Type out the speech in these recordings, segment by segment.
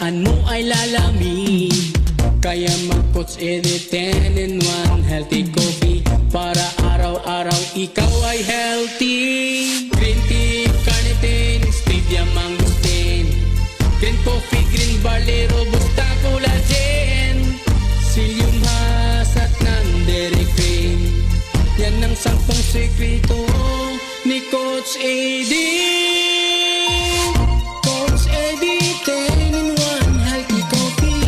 kabataan mo ay lalamig. Kaya mag-Coach Edit 10 in 1 healthy coffee para araw-araw ikaw ay healthy. Green tea, carnitine, stevia, mangosteen, green coffee, green barley, robusta, collagen, psyllium husk at non-dairy cream. Yan ang 10 sekreto ni Coach Edit. Coach Edit 10 in 1 healthy coffee.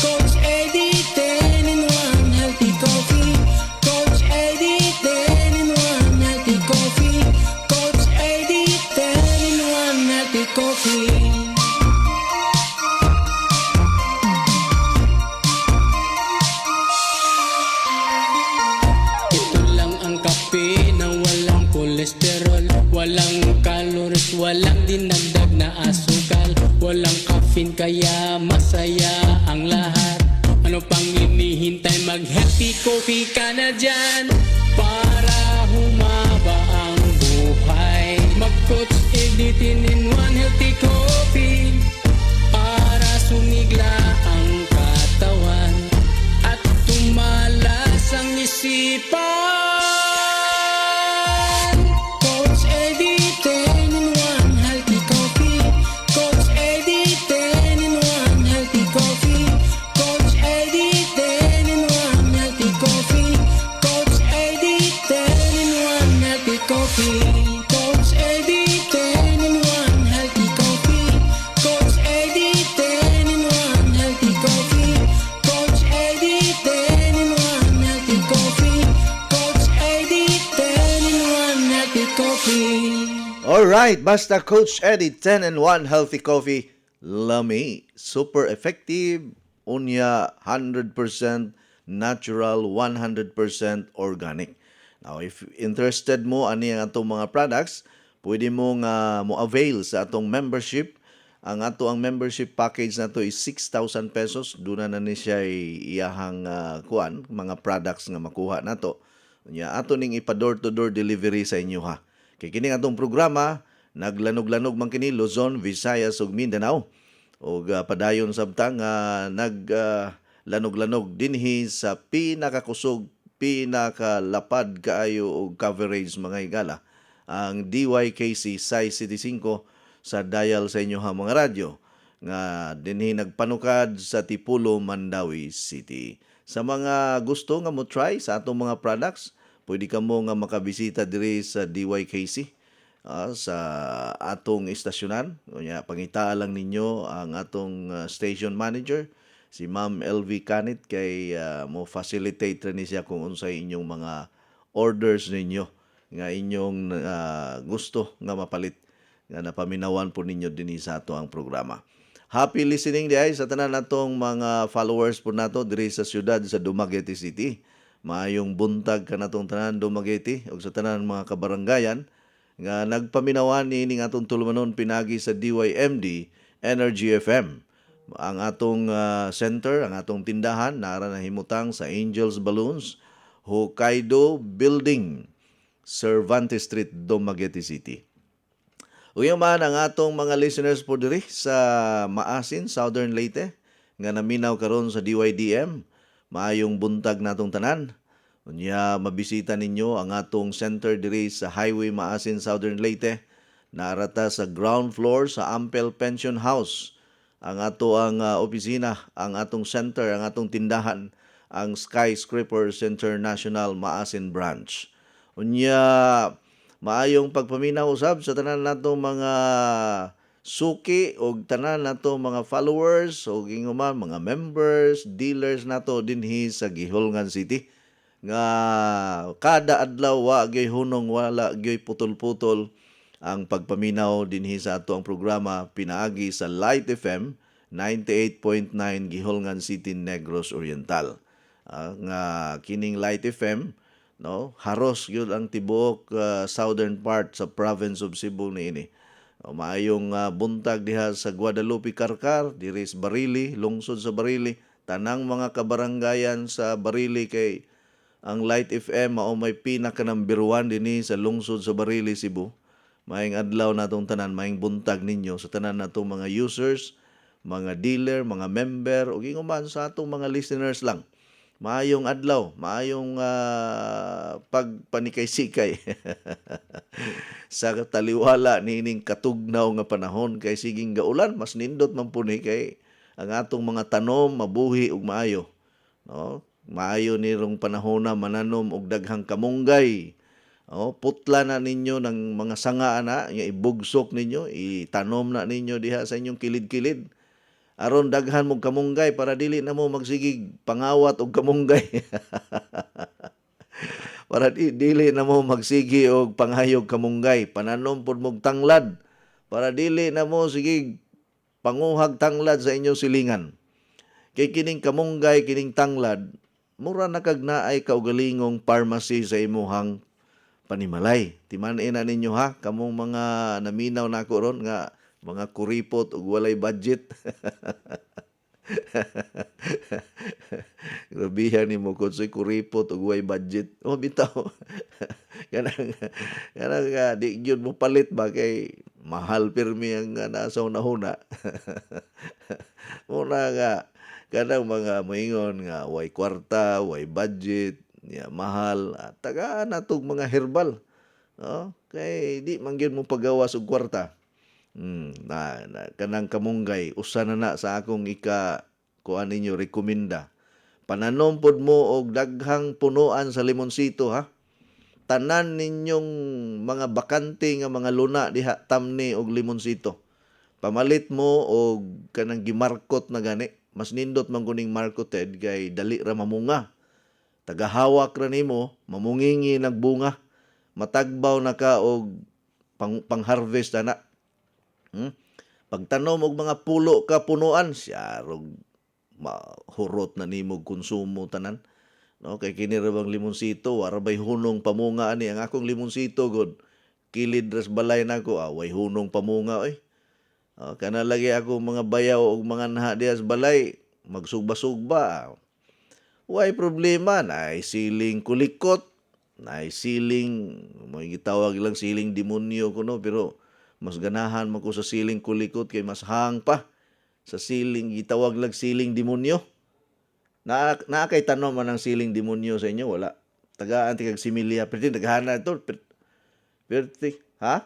Coach Edit 10 in 1 healthy coffee. Coach Edit 10 in 1 healthy coffee. Coach Edit 10 in 1 healthy coffee. Ito lang ang kape na walang kolesterol, walang calories, walang dinagdag na asukal, walang caffeine kaya masaya ang lahat. Ano pang hinihintay, mag-healthy coffee ka na dyan para humaba ang buhay. Mag-Coach Edit in 1 healthy coffee para sumigla ang katawan at tumalas ang isipan. Coach Edit 10 in 1 healthy coffee. Coach Edit 10 in 1 healthy coffee. Coach Edit 10 in 1 healthy coffee. Coach Edit 10 in 1 healthy coffee. Coach Edit 10 in 1 healthy coffee. Coach Edit 10 in 1 healthy coffee. Coach Edit 10 in 1 healthy coffee. Coach Edit 10 in 1 healthy coffee. Alright, basta Coach Edit 10 and 1 healthy coffee, lami, super effective, unya 100% natural, 100% organic. Now, if interested mo ani ang atong mga products, pwede mo nga mo avail sa atong membership. Ang membership package na to is 6,000 pesos. Doon na ni siya iyahang kuan, mga products nga makuha nato. Unya ato ning ipa door to door delivery sa inyo ha. Kay kining atong programa naglanog-lanog man kini Luzon, Visayas ug Mindanao. Og padayon sabtang lanog-lanog dinhi sa pinakakusog, pinakalapad kaayo og coverage mga higala ang DYKC Sai City 5 sa dial sa inyo ha mga radyo nga dinhi nagpanukad sa Tipulo, Mandawi City. Sa mga gusto nga mo try sa atong mga products, pwede ka mo nga makabisita diri sa DYKC sa atong istasyonan. Kunya pangita lang ninyo ang atong station manager si Ma'am LV Canit kay mo facilitate rin siya kung unsay inyong mga orders ninyo nga inyong gusto nga mapalit nga napaminawan po ninyo dinhi sa ato ang programa. Happy listening diay sa tanan natong mga followers po nato diri sa siyudad sa Dumaguete City. Maayong buntag kanatong tanan Dumaguete ug sa tanan mga kabaranggayan nga nagpaminawan niining atong tulumanon pinagi sa DYMD Energy FM. Ang atong center, ang atong tindahan nara na himutang sa Angels Balloons, Hokkaido Building, Cervantes Street, Dumaguete City. Uyaman ang atong mga listeners po diri sa Maasin, Southern Leyte, nga naminaw karon sa DYDM. Maayong buntag natong tanan. Unya mabisita ninyo ang atong center diri sa Highway Maasin, Southern Leyte. Narata sa ground floor sa Ampel Pension House. Ang ato ang opisina, ang atong center, ang atong tindahan, ang Skyscraper International Maasin Branch. Unya maayong pagpaminaw usab sa tanan nato mga suki o tanan nato mga followers o ginguman mga members, dealers nato dinhi sa Gihulngan City nga kada adlaw wa gyud hunong wala gyud putol-putol ang pagpaminaw dinhi sa ato ang programa pinaagi sa Light FM 98.9 Gihulngan City, Negros Oriental. Nga kining Light FM no haros gyud ang tibuok southern part sa province of Cebu niini. Maayong buntag diha sa Guadalupe Carcar, diri sa Barili, lungsod sa Barili, tanang mga kabaranggayan sa Barili kay ang Light FM mao may pinaka number 1 dinhi sa lungsod sa Barili, Cebu. Maayong adlaw natong tanan, maayong buntag ninyo sa tanan natong mga users, mga dealer, mga member ug ingon sa atong mga listeners lang. Maayong adlaw, maayong pagpanikay-sikay sa taliwala niining katugnaw nga panahon kay siging gaulan mas nindot man puni kay ang atong mga tanom mabuhi ug maayo, no? Maayo nirong panahon na mananom og daghang kamunggay. Oh, putla na ninyo ng mga sanga ana, nga ibugsok ninyo, itanom na ninyo diha sa inyong kilid-kilid. Aron daghan mong kamunggay para dili na mo magsigig pangawat og kamunggay. Para dili na mo magsigi og panghayog kamunggay. Pananom pod mog tanglad para dili na mo sigig panguhag tanglad sa inyong silingan. Kay kining kamunggay, kining tanglad, mura na kag naay kaugalingong pharmacy sa imuhang panimalay. Timan-in na ninyo ha, kamong mga naminaw na ako ron nga mga kuripot ug walay budget. Grabihan ni mo kung sa'y kuripot ug walay budget. O bitaw. kanang di gyud mo palit ba kay mahal pirmi ang nasa una-una. Muna nga kanang mga moingon nga way kwarta, way budget, mahal, tagaan natog mga herbal. No? Kay di man gyud mo pagawas og kwarta. Kanang kamunggay usa na sa akong kuan ninyo rekomenda. Pananom pod mo og daghang punuan sa limonsito ha. Tanan ninyong mga bakante nga mga luna diha tamni og limonsito. Pamalit mo og kanang gimarkot na gani. Mas nindot man kuning marketed kay dali ra mamunga. Tagahawak ra nimo, mamungingi nagbunga. Matagbaw na ka og pang-harvest na. Pagtanom og mga pulo ka punuan, siya rog mahurot na nimo konsumo tanan. No, kay kini ra bang limonsito, wara bay hunong pamunga ani ang akong limonsito god. Kilid ras balay nako, way hunong pamunga oy. Kana lagi ako mga bayaw og mga naha diha sa balay, magsugba-sugba. Way problema, naay siling kulikot, naay siling, mo gitawag lang siling demonyo kuno, pero mas ganahan man ko sa siling kulikot kay mas hang pa sa siling gitawag lang siling demonyo. Na kay tanom man ang siling demonyo sa inyo wala. Tagaan ti kag similya pero daghana to. Pero ha?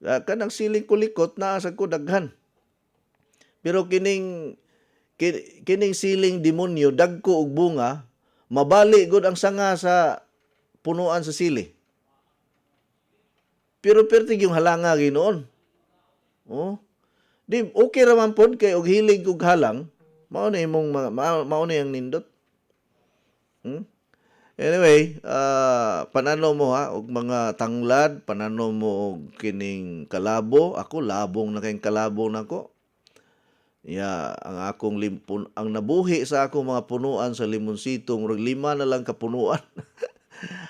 Kanang siling kulikot naa sa ko daghan. Pero kining siling demonyo dagko og bunga, mabali gud ang sanga sa punuan sa sili. Pero pertig yung halanga ginoon. Oh. Di okay ra man pod kay og hilig og halang, mao na imong mao na yang nindot. Anyway, pananaw mo ha og mga tanglad, pananaw mo og kining kalabo. Ako labong na kayong kalabo nako. Ang akong ang nabuhi sa akong mga punuan sa limonsito, murag 5 na lang kapunuan.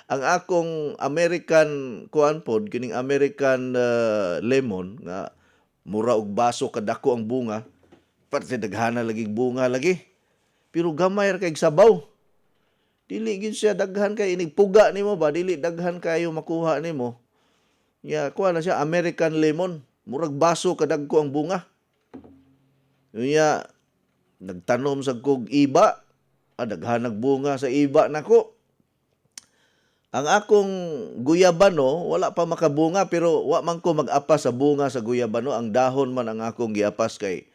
Ang akong American kuan pod, kining American lemon nga mura og baso kadako ang bunga, pati daghana lagi bunga lagi. Pero gamay ra kay sabaw. Dili gid siya daghan kay inig puga nimo ba, dili daghan kayo makuha nimo. Kuan na siya American lemon, murag baso kadagko ang bunga. Nagtanom sa kog iba, daghan nagbunga sa iba nako. Ang akong guyabano, wala pa makabunga pero wa man ko mag-apas sa bunga sa guyabano. Ang dahon man ang akong giapas kay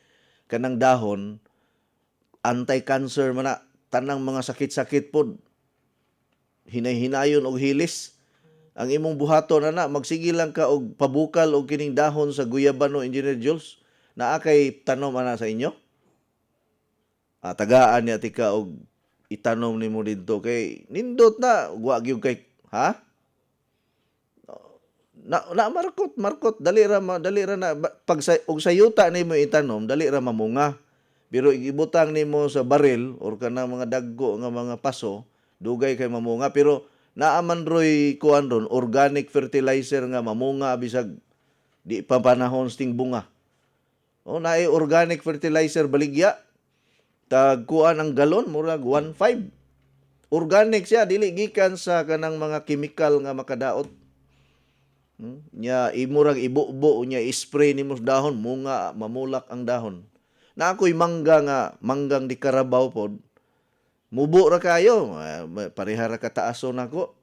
kanang dahon, anti-cancer man na. Tanang mga sakit-sakit pod. Hinay-hinayon og hilis. Ang imong buhaton na magsige lang ka og pabukal og kining dahon sa guyabano, Engineer Jules. Naa kay tanom ana sa inyo? Tagaan niya tika og itanom nimo didto kay nindot na wa gyud kay ha? Markot dali ra na pag og sayuta nimo itanom dali ra mamunga. Pero ibutang nimo sa baril or kanang mga daggo nga mga paso, dugay kay mamunga pero naaman roy kuan ron organic fertilizer nga mamunga bisag di pa panahon sting bunga. Naay organic fertilizer baligya. Tag kuan ang galon murag 1.5. Organic siya, dili gikan sa kanang mga chemical nga makadaot. Nya imurag ibubo nya spray nimo sa dahon, munga mamulak ang dahon. Na ako'y manggang di Carabao pod. Mubo ra kayo, pareha ra kataason nako.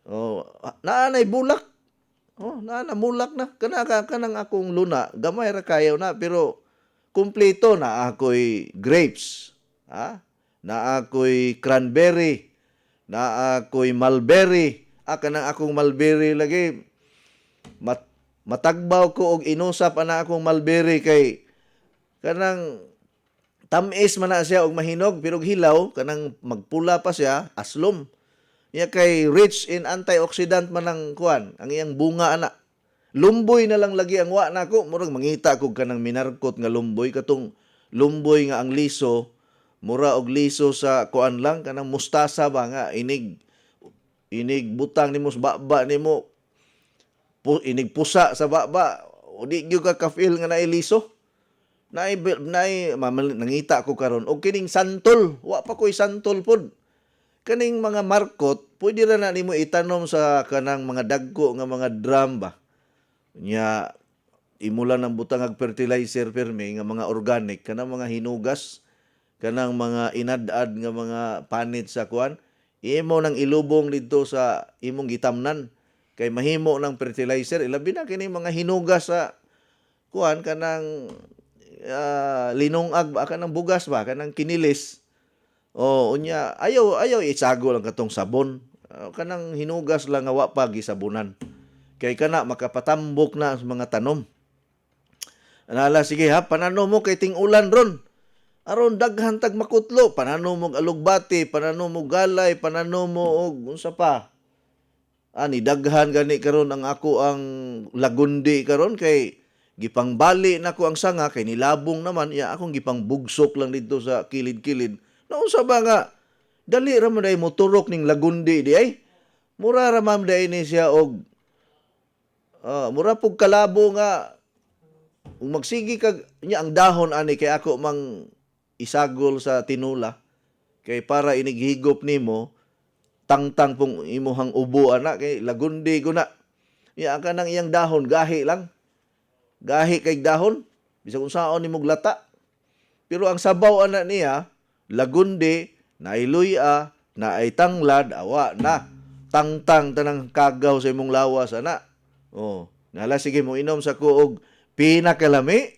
Oh, naanay bulak. Oh, naana mulak na. Kanang akong luna, gamay ra kayo na pero kumpleto na ako'y grapes. Ha? Na ako'y cranberry. Na ako'y mulberry. Kanang akong mulberry lagi. Matagbaw ko og inusap ana akong mulberry kay kanang tamis man na siya og mahinog pero hilaw kanang magpula pa siya aslom. Niya kay rich in antioxidant man ang kuan, ang iyang bunga ana. Lumboy na lang lagi ang wa nako, murag mangita ko kanang minarkot nga lumboy katong lumboy nga ang liso, mura og liso sa kuan lang kanang mustasa ba nga inig butang nimo sa baba nimo inig pusa sa baba o di gyud ka ka-feel nga naay liso. Nangita ko karon og kining santol, wa pa ko'y santol pod. Kaning mga markot, pwede ra na nimo itanom sa kanang mga dagko nga mga drum ba. Nya imo lang ng butang fertilizer permi nga mga organic kanang mga hinugas, kanang mga inadad nga mga panit sa kuan, imo nang ilubong didto sa imong gitamnan kay mahimo ng fertilizer. Ilabi na kini mga hinugas sa kuan kanang linungag ba kanang bugas ba kanang kinilis. O unya ayaw isago lang katong sabon. Kanang hinugas lang nga wa pa gisabunan. Kay kana makapatambok na sa mga tanom. Anala sige ha, pananom mo kay ting-ulan ron. Aron daghan tag makutlo, pananom mo alugbati, pananom mo galay, pananom mo og unsa pa. Ani daghan gani karon ang ako ang lagundi karon kay gipangbali nako ang sanga kay nilabong naman ya akong gipangbugsok lang dito sa kilid-kilid. Naunsa ba nga dali ra man day moturok ning lagundi di ay. Mura ra man day ni siya og mura pug kalabo nga magsigi kag nya ang dahon ani kay ako mang isagol sa tinula kay para inighigop nimo tangtang pong imuhang ubo ana kay lagundi ko na. Ya ka nang iyang dahon gahi lang. Gahi kay dahon bisag unsaon nimo glata. Pero ang sabaw ana niya lagundi naay luya, naay tanglad, awa na. Tangtang tanang kagaw sa imong lawas ana. Oh, nala sige mo inom sa kuog pinakalami,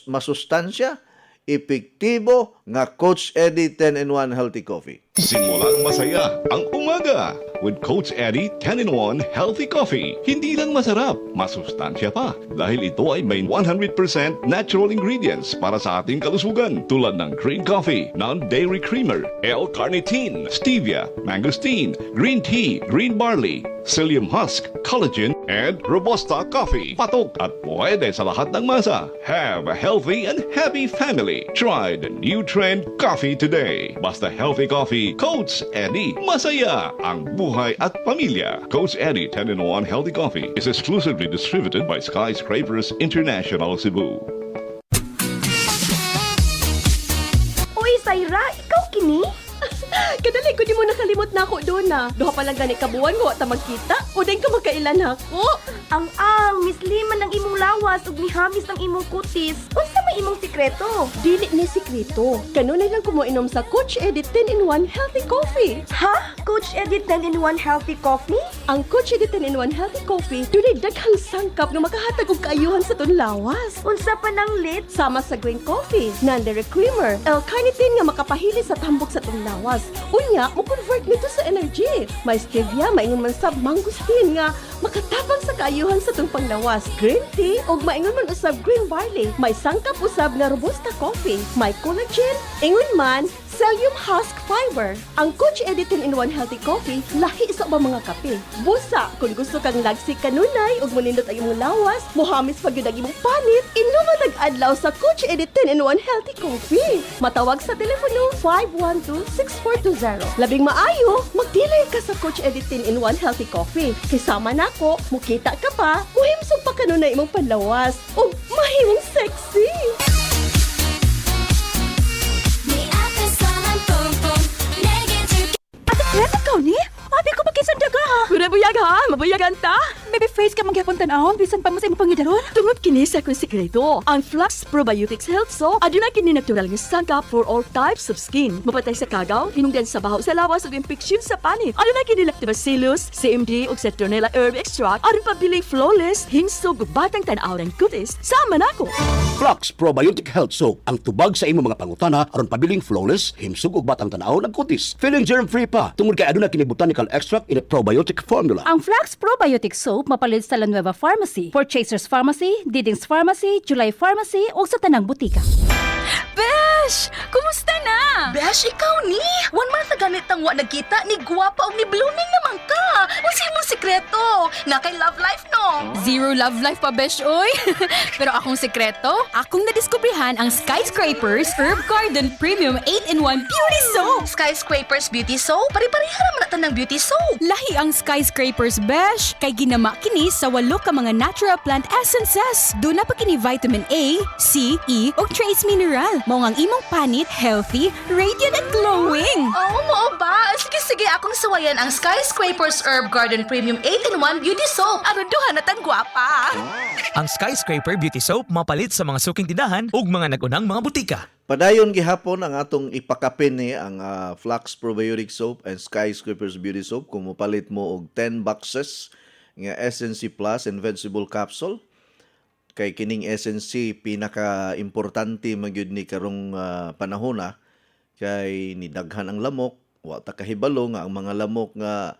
masustansya, epektibo nga Coach Eddie 10-in-1 Healthy Coffee. Simulang masaya ang umaga with Coach Eddie 10-in-1 Healthy Coffee. Hindi lang masarap, masustansya pa dahil ito ay may 100% natural ingredients para sa ating kalusugan tulad ng green coffee, non-dairy creamer, L-carnitine, stevia, mangosteen, green tea, green barley, psyllium husk, collagen, and Robusta coffee. Patok at pwede sa lahat ng masa. Have a healthy and happy family. Try the new trend coffee today. Basta healthy coffee, Coach Eddie. Masaya ang buhay at pamilya. Coach Eddie 10-in-1 Healthy Coffee is exclusively distributed by Skyscrapers International Cebu. Uy, Syra, ikaw kini? Kadali ko di mo nakalimot na ako doon na. Duha pa lang gani kabuan ko at magkita. O din ka magkailan ako. Ang misliman ng imong lawas ug mihamis ng imong kutis. Unsa may imong sikreto? Dili ni sikreto. Kanunay lang ko mo inom sa Coach Eddie 10-in-1 Healthy Coffee. Ha? Coach Eddie 10-in-1 Healthy Coffee? Ang Coach Eddie 10-in-1 Healthy Coffee dunay daghang sangkap nga makahatag og kaayuhan sa ton lawas. Unsa pa nang lit? Sama sa green coffee, non-dairy creamer, L-carnitine nga makapahili sa tambok sa ton lawas. Unya, mo convert nito sa energy. May stevia, maingon man sab mangosteen nga makatabang sa kaayuhan sa tong panglawas. Green tea ug maingon man usab green barley. May sangkap usab nga robusta coffee. May collagen, ingon man psyllium husk fiber. Ang Coach Eddie 10-in-1 Healthy Coffee lahi sa ubang mga kape. Busa kung gusto kang lagsik kanunay ug manindot ang imong lawas, mohamis pag yun ang imong panit, inuman nag-adlaw sa Coach Eddie 10-in-1 Healthy Coffee. Matawag sa telepono 512-6420. Labing maayo, magdilay ka sa Coach Eddie 10-in-1 Healthy Coffee. Kasama nako, mukita ka pa, muhimsog pa kanunay imong panlawas ug mahimong sexy. Ate, ikaw ni? Abi ko magkisandaga ha. Ako na buyag ha, mabuyagan ta. Baby face ka magyapon tan-awon bisan pa mo sa imong pangidaron. Tungod kini sa akong sikreto, ang Flux Probiotics Health Soap aduna kini natural nga sangkap for all types of skin. Mapatay sa kagaw, hinungdan sa baho sa lawas ug infeksyon sa panit. Aduna kini Lactobacillus, CMD ug Citronella herb extract aron pabiling flawless, hinsog ug batang tan-aw ng kutis. Sama na ako. Flux Probiotic Health Soap ang tubag sa imo mga pangutana aron pabiling flawless, himsog ug batang tanaw ng kutis. Feeling germ-free pa tungod kay aduna kini botanical extract in a probiotic formula. Ang Flux Probiotic Soap mapalit sa La Nueva Pharmacy, Purchasers Pharmacy, Diding's Pharmacy, July Pharmacy ug sa tanang butika. Besh! Kumusta na? Besh, ikaw ni? One month na ganit ang wa nagkita ni Guwapa o ni blooming naman ka. Unsa imong sikreto? Na kay love life no? Zero love life pa, Besh, oy. Pero akong sekreto, akong nadiskubrihan ang Skyscrapers Herb Garden Premium 8-in-1 Beauty Soap. Skyscrapers Beauty Soap? Pari-pariha naman natin ng beauty soap. Lahi ang Skyscrapers, Besh. Kay ginama kini sa 8 ka mga natural plant essences. Doon na pa kini vitamin A, C, E, o trace mineral. Mao ang imong panit healthy, radiant at glowing. Oo mo ba? Sige, akong sawayan ang Skyscrapers Herb Garden Premium 8-in-1 Beauty Soap. Aron duha na tan gwapa. Ang Skyscraper Beauty Soap mapalit sa mga suking tindahan ug mga nagunang mga butika. Padayon gihapon ang atong ipakapin ni ang Flux Probiotic Soap and Skyscrapers Beauty Soap kung mopalit mo og 10 boxes nga SNC Plus and Vegetable Capsule. Kay kining SNC pinaka-importante magyud ni karong panahon na kay nidaghan ang lamok, wa ta kahibalo nga ang mga lamok nga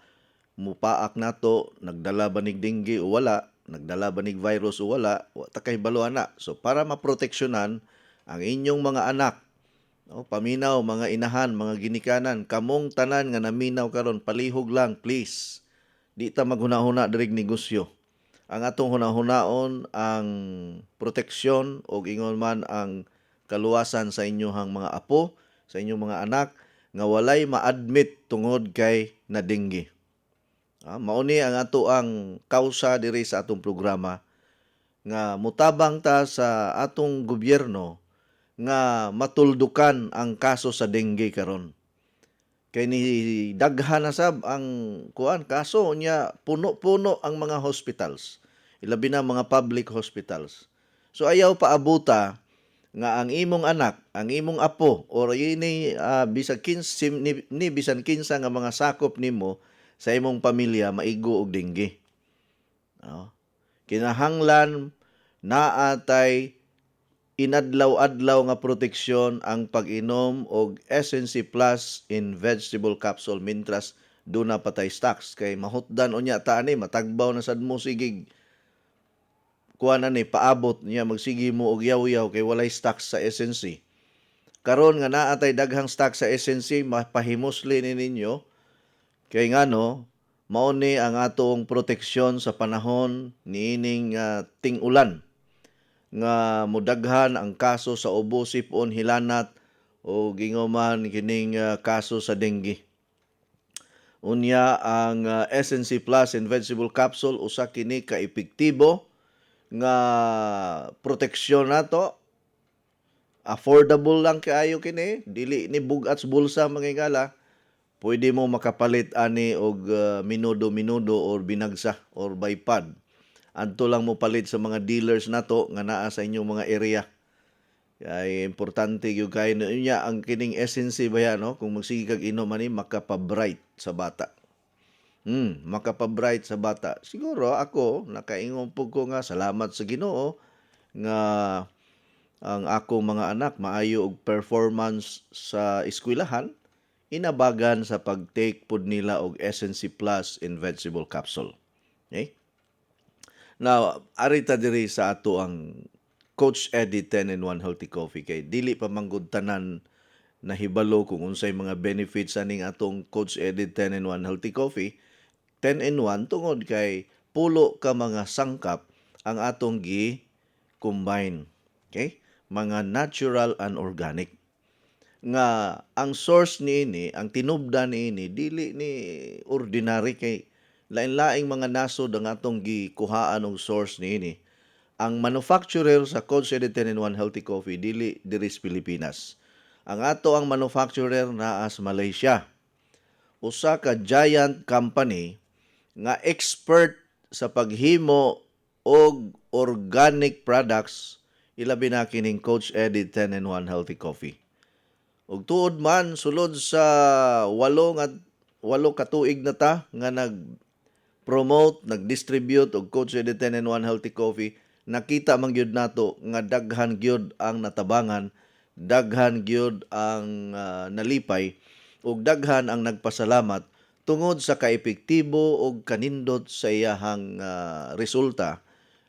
mupaak nato nagdala ba nig dengue o wala, nagdala ba nig virus o wala, wa ta kahibalo ana. So para maproteksyonan ang inyong mga anak, no, paminaw, mga inahan, mga ginikanan, kamong tanan nga naminaw karon, palihog lang please. Di ta maghuna-huna dirig negosyo. Ang atong hunahunaon ang proteksyon o ingon man ang kaluwasan sa inyong mga apo, sa inyong mga anak nga walay ma-admit tungod kay na dengue. Mauni ang ato ang kausa diri sa atong programa nga mutabang ta sa atong gobyerno nga matuldukan ang kaso sa dengue karon. Kay ni daghan na sab ang kaso niya, puno-puno ang mga hospitals. Ilabi na mga public hospitals. So ayaw paabuta nga ang imong anak, ang imong apo or ini bisan kinsa nga mga sakop nimo sa imong pamilya maigo og dengue. Kinahanglan naatay inadlaw-adlaw nga proteksyon ang pag-inom og SNC Plus in Vegetable Capsule mintras do na patay stocks kay mahutdan unya ta ani matagbaw na sad mo sigig kuha na ni paabot niya magsigi mo og yaw-yaw kay walay stocks sa SNC. Karon nga naatay daghang stocks sa SNC mapahimusli ni ninyo kay ngano mao ni ang atong proteksyon sa panahon niining ting-ulan nga mudaghan ang kaso sa ubo, sipon, hilanat o gingoman kining kaso sa dengue. Unya ang SNC Plus and Vegetable Capsule usa kini ka epektibo nga proteksyon nato. Affordable lang kaayo kini, dili ni bugat sa bulsa mga igala. Pwede mo makapalit ani og minudo-minudo or binagsa or bypad. Adto lang mo palit sa mga dealers nato nga naa sa inyong mga area. Kay importante gyud kay niya ang kining SNC baya no kung magsige kag inom ani makapabright sa bata. Makapabright sa bata. Siguro ako nakaingon pug ko nga salamat sa Ginoo nga ang akong mga anak maayo og performance sa eskwelahan inabagan sa pag-take pod nila og SNC Plus in Vegetable Capsule. Okay? Now, arita diri sa ato ang Coach Eddie 10-in-1 Healthy Coffee kay dili pa manggod tanan na hibalo kung unsay mga benefits aning atong Coach Eddie 10-in-1 Healthy Coffee. 10-in-1 tungod kay pulo ka mga sangkap ang atong gi-combine. Okay? Mga natural and organic. Nga ang source niini, ang tinubda niini dili ni ordinary kay lain-laing mga nasod ang atong gikuhaan og source niini. Ang manufacturer sa Coach Eddie 10-in-1 Healthy Coffee dili diri sa Pilipinas. Ang ato ang manufacturer naa sa Malaysia. Usa ka giant company nga expert sa paghimo og organic products, ilabi na kining Coach Eddie 10-in-1 Healthy Coffee. Ug tuod man sulod sa 8 ka tuig na ta nga nag-promote, nag-distribute og Coach Eddie 10-in-1 Healthy Coffee, nakita man gyud nato nga daghan gyud ang natabangan, daghan gyud ang nalipay, ug daghan ang nagpasalamat tungod sa kaepektibo ug kanindot sa iyahang resulta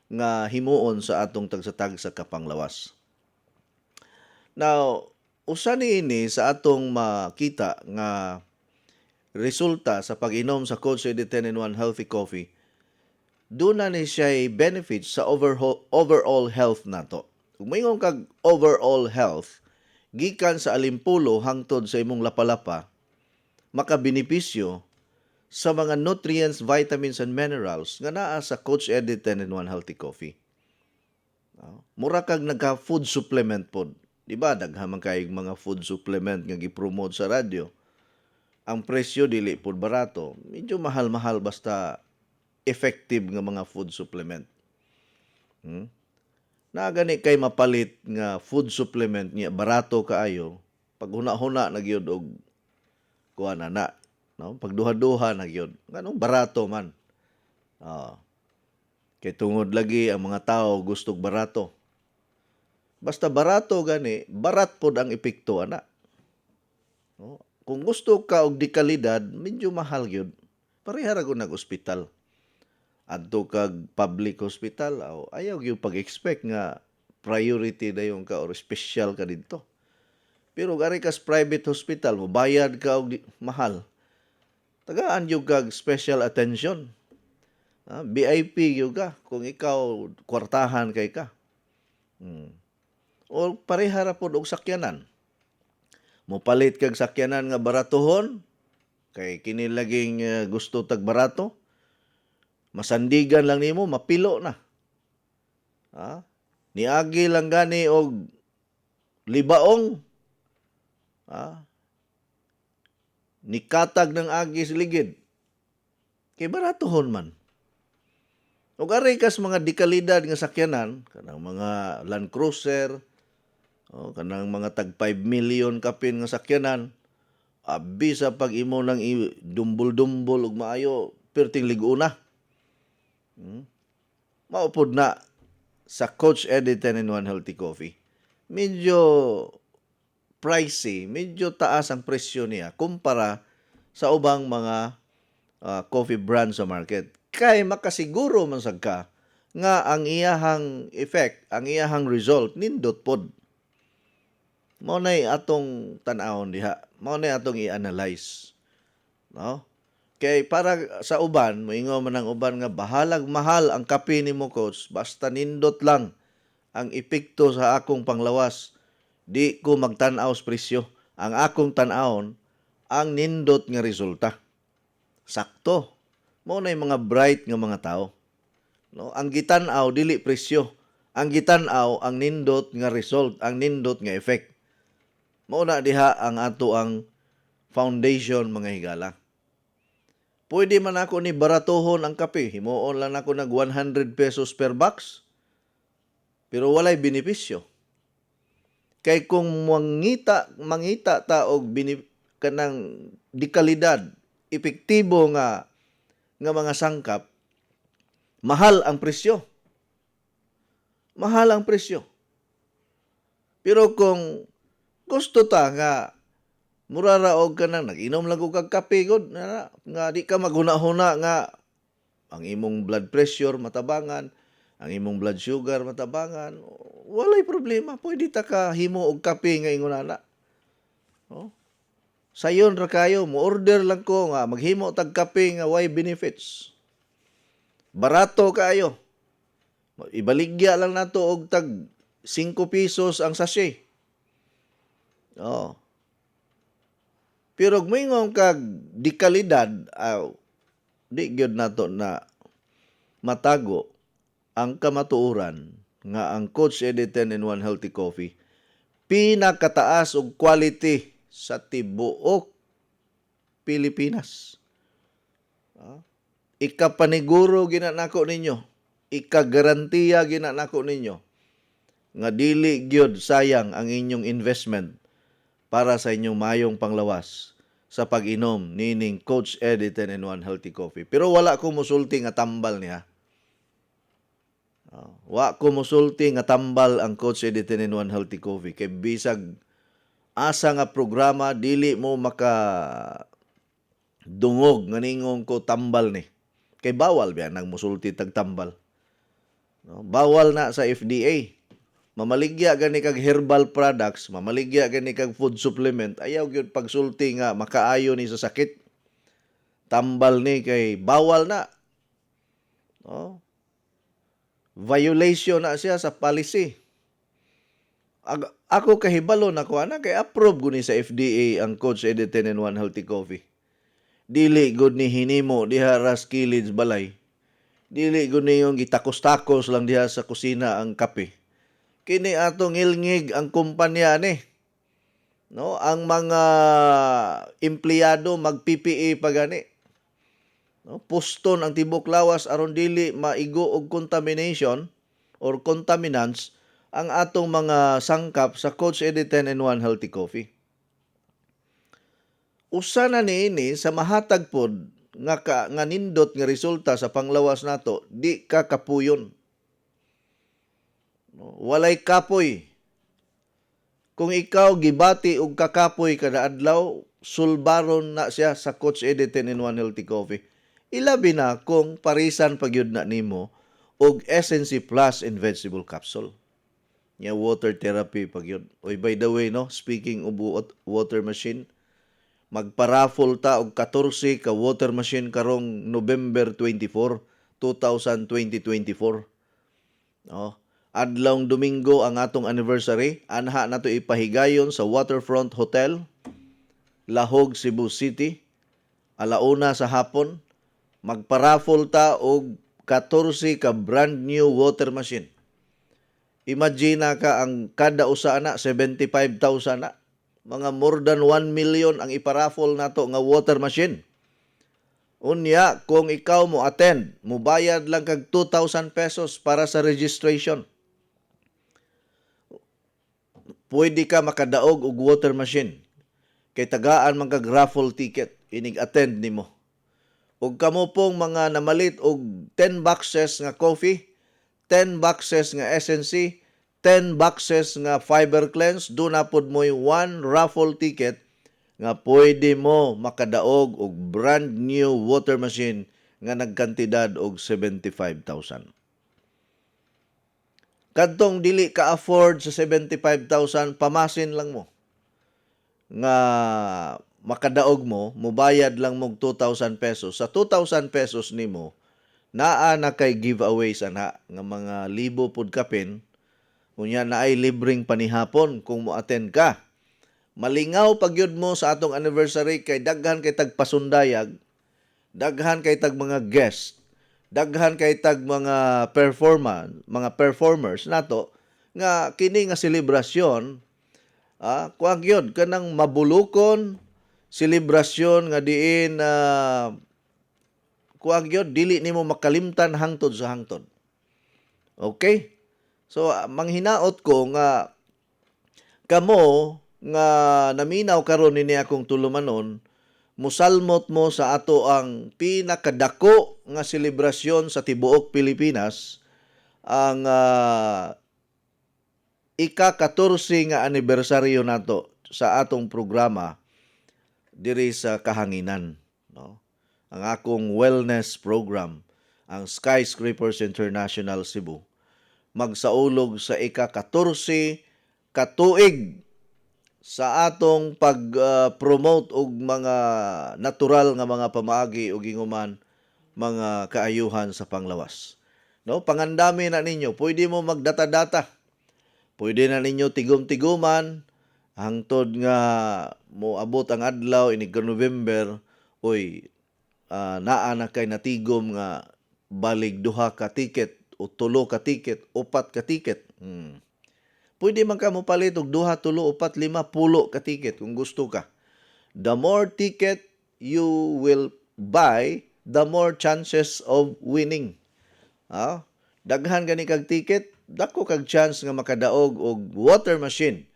nga himuon sa atong tagsatag sa kapanglawas. Now, usa niini sa atong makita nga resulta sa pag-inom sa Coach Eddie 10-in-1 Healthy Coffee, doon na ni siya benefits sa overall health nato. Kung mayroon kag overall health, gikan sa alimpulo hangtod sa imong lapalapa, makabenepisyo sa mga nutrients, vitamins, and minerals nga naa sa Coach Eddie 10-in-1 Healthy Coffee. Mura kag nagka-food supplement pod. Diba, daghan man kayong mga food supplement nga gipromote sa radyo. Ang presyo dili pod barato. Medyo mahal-mahal basta effective nga mga food supplement. Na gani kay mapalit nga food supplement niya barato kaayo, pag huna-huna na gyud og kuha na, no? Pagduha-duha na gyud. Nganong barato man. Kay tungod lagi ang mga tao gustog barato. Basta barato gani, barat pod ang epekto ana. No? Kung gusto ka og dekalidad, medyo mahal gyud. Pareha ra gud nag-ospital. Adto kag public hospital, ayaw gyud pag-expect nga priority dayon ka or special ka didto. Pero gari kas private hospital, mo bayad ka og mahal. Tagaan gyud kag special attention. VIP gyud ka kung ikaw kwartahan kay ka. O pareha ra pod og sakyanan. Mopalit kag sakyanan nga baratohon, kay kini laging gusto tag barato, masandigan lang nimo, mapilo na. Niagi lang gani og libaong, nikatag ng agi sa ligid, kay baratohon man. O aray kas mga dekalidad nga sakyanan, kanang mga Land Cruiser, kanang mga tag 5 million kapin nga sakyanan, abi sa pag-imo ng dumbol-dumbol ug maayo, perting liguna. Maupod na sa Coach Eddie 10-in-1 Healthy Coffee. Medyo pricey, medyo taas ang presyo niya kumpara sa ubang mga coffee brand sa market. Kay makasiguro man sad ka nga ang iyahang effect, ang iyahang result nindot pod. Mao nay atong tan-awon diha. Mao nay atong i-analyze. No? Kay para sa uban, moingon man ang uban nga bahalag mahal ang kape nimo coach, basta nindot lang ang epekto sa akong panglawas. Di ko magtan-aw sa presyo. Ang akong tan-awon ang nindot nga resulta. Sakto. Mao nay mga bright nga mga tao. No, ang gitan-aw dili presyo. Ang gitan-aw ang nindot nga result, ang nindot nga effect. Mao na diha ang ato ang foundation mga higala. Pwede man ako ni baratohon ang kape. Himuon lang ako nag 100 pesos per box. Pero walay benepisyo. Kay kung mangita ta og kanang dekalidad, epektibo nga mga sangkap, mahal ang presyo. Mahal ang presyo. Pero kung gusto ta nga mura ra og kanang nag-inom lang og kag kape gud nga di ka maghuna-huna nga ang imong blood pressure matabangan, ang imong blood sugar matabangan, walay problema. Pwede ta ka himo og kape nga ingon ana. Sayon ra kayo, mo order lang ko nga maghimo tag kape nga way benefits. Barato kayo. Ibaligya lang nato og tag 5 pesos ang sachet. Pero kung mayroon kag dekalidad, di gyud nato na matago ang kamatuoran nga ang Coach Eddie 10-in-1 Healthy Coffee pinakataas og quality sa tibuok Pilipinas. ikapaniguro ginanako ninyo, ikagarantiya ginanako ninyo nga dili gyud sayang ang inyong investment para sa inyong mayong panglawas sa pag-inom nining Coach Eddie 10-in-1 Healthy Coffee. Pero wala ko musulti nga tambal niya. Wa ko musulti nga tambal ang Coach Eddie 10-in-1 Healthy Coffee kay bisag asa nga programa dili mo maka dungog nga ningong ko tambal ni. Kay bawal biya nang musulti tag tambal. No? Bawal na sa FDA. Mamaligya gani kag herbal products, mamaligya gani kag food supplement, ayaw gyud pagsulti nga makaayo ni sa sakit. Tambal ni kay bawal na. No? Violation na siya sa policy. Ako kahibalo na ko ana kay approve guni sa FDA ang Coach Eddie 10-in-1 Healthy Coffee. Dili gud ni hinimo diha ras kilid balay. Dili gud ni yung gitakos-takos lang diha sa kusina ang kape. Kini atong ilngig ang kumpanya ni. No, ang mga empleyado mag-PPE pa gani. No, puston ang tibok lawas aron dili maigo og contamination or contaminants ang atong mga sangkap sa Coach Eddie 10-in-1 Healthy Coffee. Usa na niini sa mahatag pod nga nindot nga resulta sa panglawas nato, di ka kapuyon. No, walay kapoy. Kung ikaw gibati og kakapoy kada adlaw, sulbaron na siya sa Coach Eddie 10-in-1 Healthy Coffee. Ilabi na kung parisan pagyud na nimo og SNC Plus and Vegetable Capsule. Nya water therapy pagyud. Oy, by the way, no, speaking of water machine, magparaffle ta og 14 ka water machine karong November 24, 2024. No? Adlawng Domingo ang atong anniversary. Anha nato ipahigayon sa Waterfront Hotel, Lahog, Cebu City. Alauna sa hapon, magparaffle ta og 14 ka brand new water machine. Imagine ka ang kada usa na 75,000 na. Mga more than 1 million ang iparaffle nato nga water machine. Unya, kung ikaw mo attend, mo bayad lang kag 2,000 pesos para sa registration. Pwede ka makadaog og water machine. Kay tagaan man kag raffle ticket, inig attend nimo. Ug kamo pong mga namalit og 10 boxes nga coffee, 10 boxes nga SNC, 10 boxes nga fiber cleanse, do na pod mo'y 1 raffle ticket nga pwede mo makadaog og brand new water machine nga nagkantidad og 75,000. Kadtong dili ka afford sa 75,000, pamasin lang mo nga makadaog mo, mubayad lang mo 2,000 pesos. Sa 2,000 pesos nimo, naa na kay giveaways ana nga mga libo pud kapin. Unya na ay libreng panihapon kung mo-attend ka. Malingaw pagyud mo sa atong anniversary kay daghan kay tagpasundayag, daghan kay tag mga guest, daghan kay tag mga performers nato nga kini nga selebrasyon kuang gyud kanang mabulukon selebrasyon nga diin kuang gyud dili nimo makalimtan hangtod sa hangtod. Okay? So manghinaot ko nga kamo nga naminaw karon nini akong tulumanon, musalmot mo sa ato ang pinakadako nga selebrasyon sa tibuok Pilipinas, ang ika-14 nga anibersaryo nato sa atong programa diri sa Kahanginan, no? Ang akong wellness program, ang Skyscrapers International Cebu, magsaulog sa ika-14 katuig sa atong pag-promote og mga natural nga mga pamaagi o ginguman mga kaayuhan sa panglawas. No, pangandami na ninyo, pwede mo magdata-data. Pwede na ninyo tigom-tiguman hangtod nga mo abot ang adlaw ini November, oy naa na kay natigom nga balig 2 ka ticket o 3 ka ticket, 4 ka ticket. Pwede man ka mo palit og 2, 3, 4, 5, 10 ka ticket kung gusto ka. The more ticket you will buy, the more chances of winning. Daghan gani kag ticket, dako kag chance nga makadaog og water machine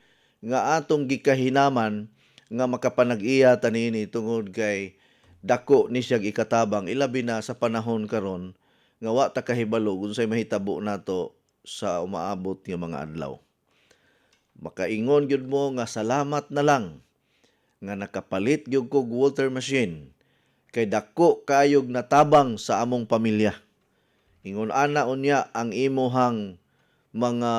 nga atong gikahinaman nga makapanag-iya tanini tungod kay dako ni siya ikatabang ilabi na sa panahon karon nga wa ta kahibalo unsay mahitabo nato sa umaabot nga mga adlaw. Makaingon gyud mo nga salamat na lang nga nakapalit gyud kog water machine kay dako kayog natabang sa among pamilya. Ingon ana unya ang imuhang mga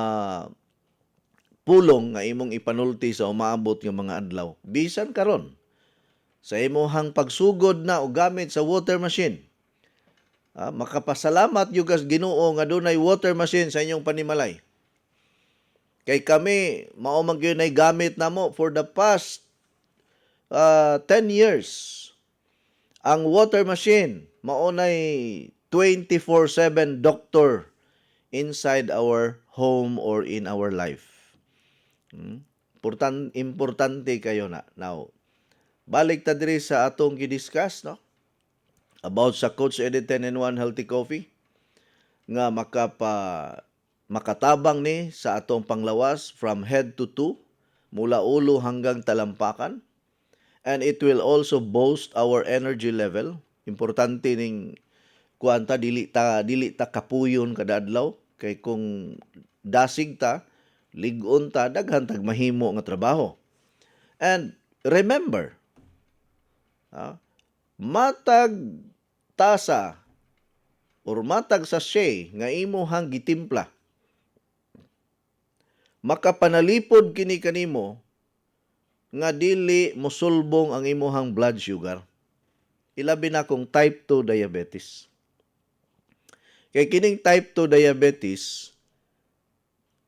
pulong nga imong ipanulti sa umaabot nga mga adlaw. Bisan karon sa imuhang pagsugod na og gamit sa water machine. Makapasalamat yung Ginoo nga dunay water machine sa inyong panimalay. Kay kami, mao man gyud nay gamit namo for the past 10 years. Ang water machine, mao nay 24/7 doctor inside our home or in our life. Importante kayo na. Now, balik ta diri sa atong gidiscuss, no? About sa Coach Eddie 10-in-1 Healthy Coffee nga makatabang ni sa atong panglawas from head to toe, mula ulo hanggang talampakan. And it will also boost our energy level. Importante ning kuanta dili ta kapuyon kada adlaw kay kung dasig ta, lig-on ta, daghan tag mahimo nga trabaho. And remember, matag tasa or matag sachet nga imuhang gitimpla, makapanalipod kini kanimo nga dili mosulbong ang imuhang blood sugar. Ilabi na kung type 2 diabetes. Kay kining type 2 diabetes,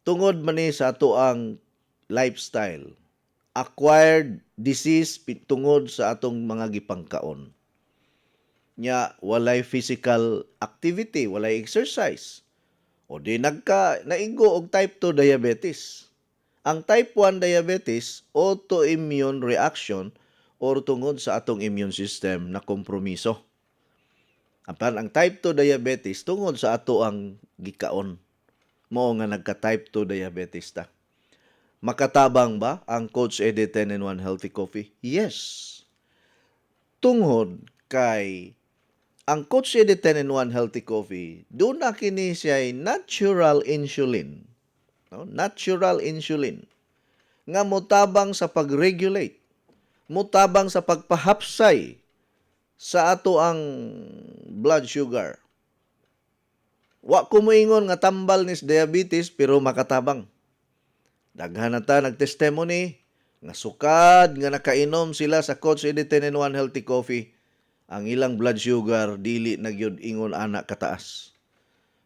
tungod man ni sa ato ang lifestyle, acquired disease tungod sa atong mga gipangkaon. Nya walay physical activity, walay exercise. O di naigo og type 2 diabetes. Ang type 1 diabetes, autoimmune reaction or tungod sa atong immune system na kompromiso. Apan ang type 2 diabetes tungod sa ato ang gikaon. Mao nga nagka-type 2 diabetes ta. Makatabang ba ang Coach Eddie 10-in-1 Healthy Coffee? Yes. Tungod kay ang Coach Eddie 10-in-1 Healthy Coffee, doon na kini siya natural insulin. No? Natural insulin. Nga mutabang sa pag-regulate. Mutabang sa pagpahapsay sa ato ang blood sugar. Wa ko moingon nga tambal ni diabetes pero makatabang. Daghan na ta nagtestimony nga sukad nga nakainom sila sa Coach Eddie 10-in-1 Healthy Coffee. Ang ilang blood sugar dili na gyud ingon ana kataas.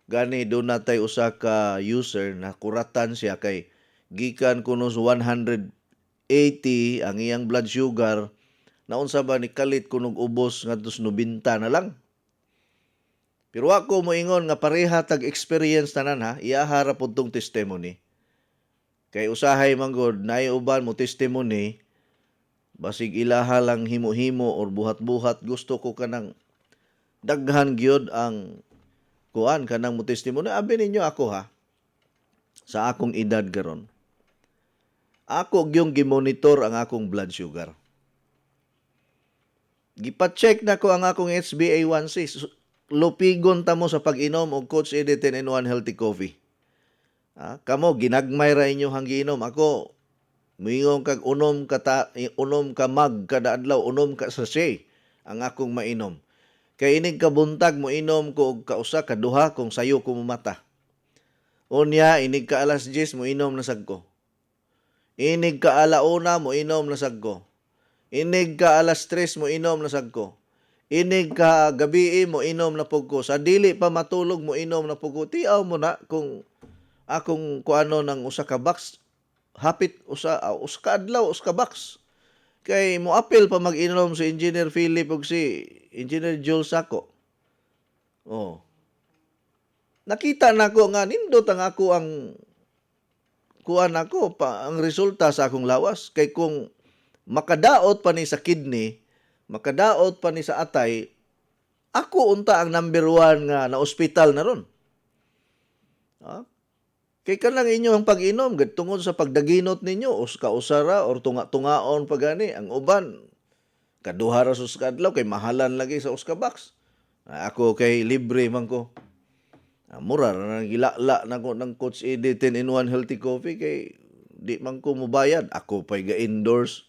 Gani do natay usa ka user na kuratan siya kay gikan kuno 180 ang iyang blood sugar, naunsa ba ni kalit kunog ubos ngadto 90 na lang. Pero ako moingon nga pareha tag experience tanan ha, iyaharap pod tong testimony. Kay usahay manggod naay uban mo testimony, basig ilaha lang himo-himo or buhat-buhat, gusto ko kanang daghan gyud ang kuan kanang mo testimony. Abi ninyo ako ha, sa akong edad karon, ako gyung gimonitor ang akong blood sugar. Gipa-check na ko ang akong HbA1c. Lupigon ta mo sa pag-inom og Coach Eddie 10-in-1 Healthy Coffee. Kamo ginagmay ra inyo hang giinom. Ako muingon kag unom ka mag kada adlaw, unom ka sachet ang akong mainom. Kay inig kabuntag mo inom ko og kausa kaduha kung sayo ko mata. Unya inig ka alas 10 mo inom na sagko. Inig ka alauna mo inom na sagko. Inig ka alas 3 mo inom na sagko. Inig ka gabi mo inom na pugko. Sa dili pa matulog mo inom na pugko. Tiaw mo na kung akong kuano ng usa ka box, hapit usa ka adlaw, usa ka box. Kay mo apil pa mag-inom si Engineer Philip ug si Engineer Joel Sako. Oh. Nakita nako nga nindot ang ako ang kuan ako pa ang resulta sa akong lawas. Kay kung makadaot pa ni sa kidney, makadaot pa ni sa atay, Ako unta ang number 1 nga na ospital na ron. Kay kanang inyong pag-inom tungod sa pagdaginot ninyo kausara or tunga-tungaon pagani ang uban kaduha ra sa kadlaw kay mahalan lagi sa uska box. Ako kay libre man ko. Mura ra nang gilala na ko ng Coach Eddie 10-in-1 healthy coffee kay di man ko mobayad. Ako pay ga-endorse.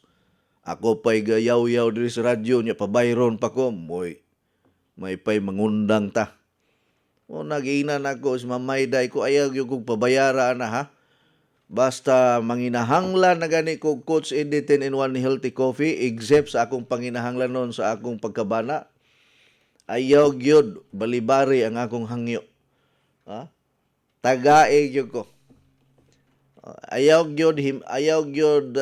Ako pay ga-yaw-yaw diri sa radyo nya pabayron pa ko. May pay mangundang ta. O nagiinan ako sa mamayday ko ayaw yung kong pabayaraan na ha. Basta manginahanglan na gani ko Coach Eddie 10-in-1 healthy coffee except sa akong panginahanglan nun sa akong pagkabana. Ayaw gyud balibari ang akong hangyo. Tagae gyud ko. Ayaw gyud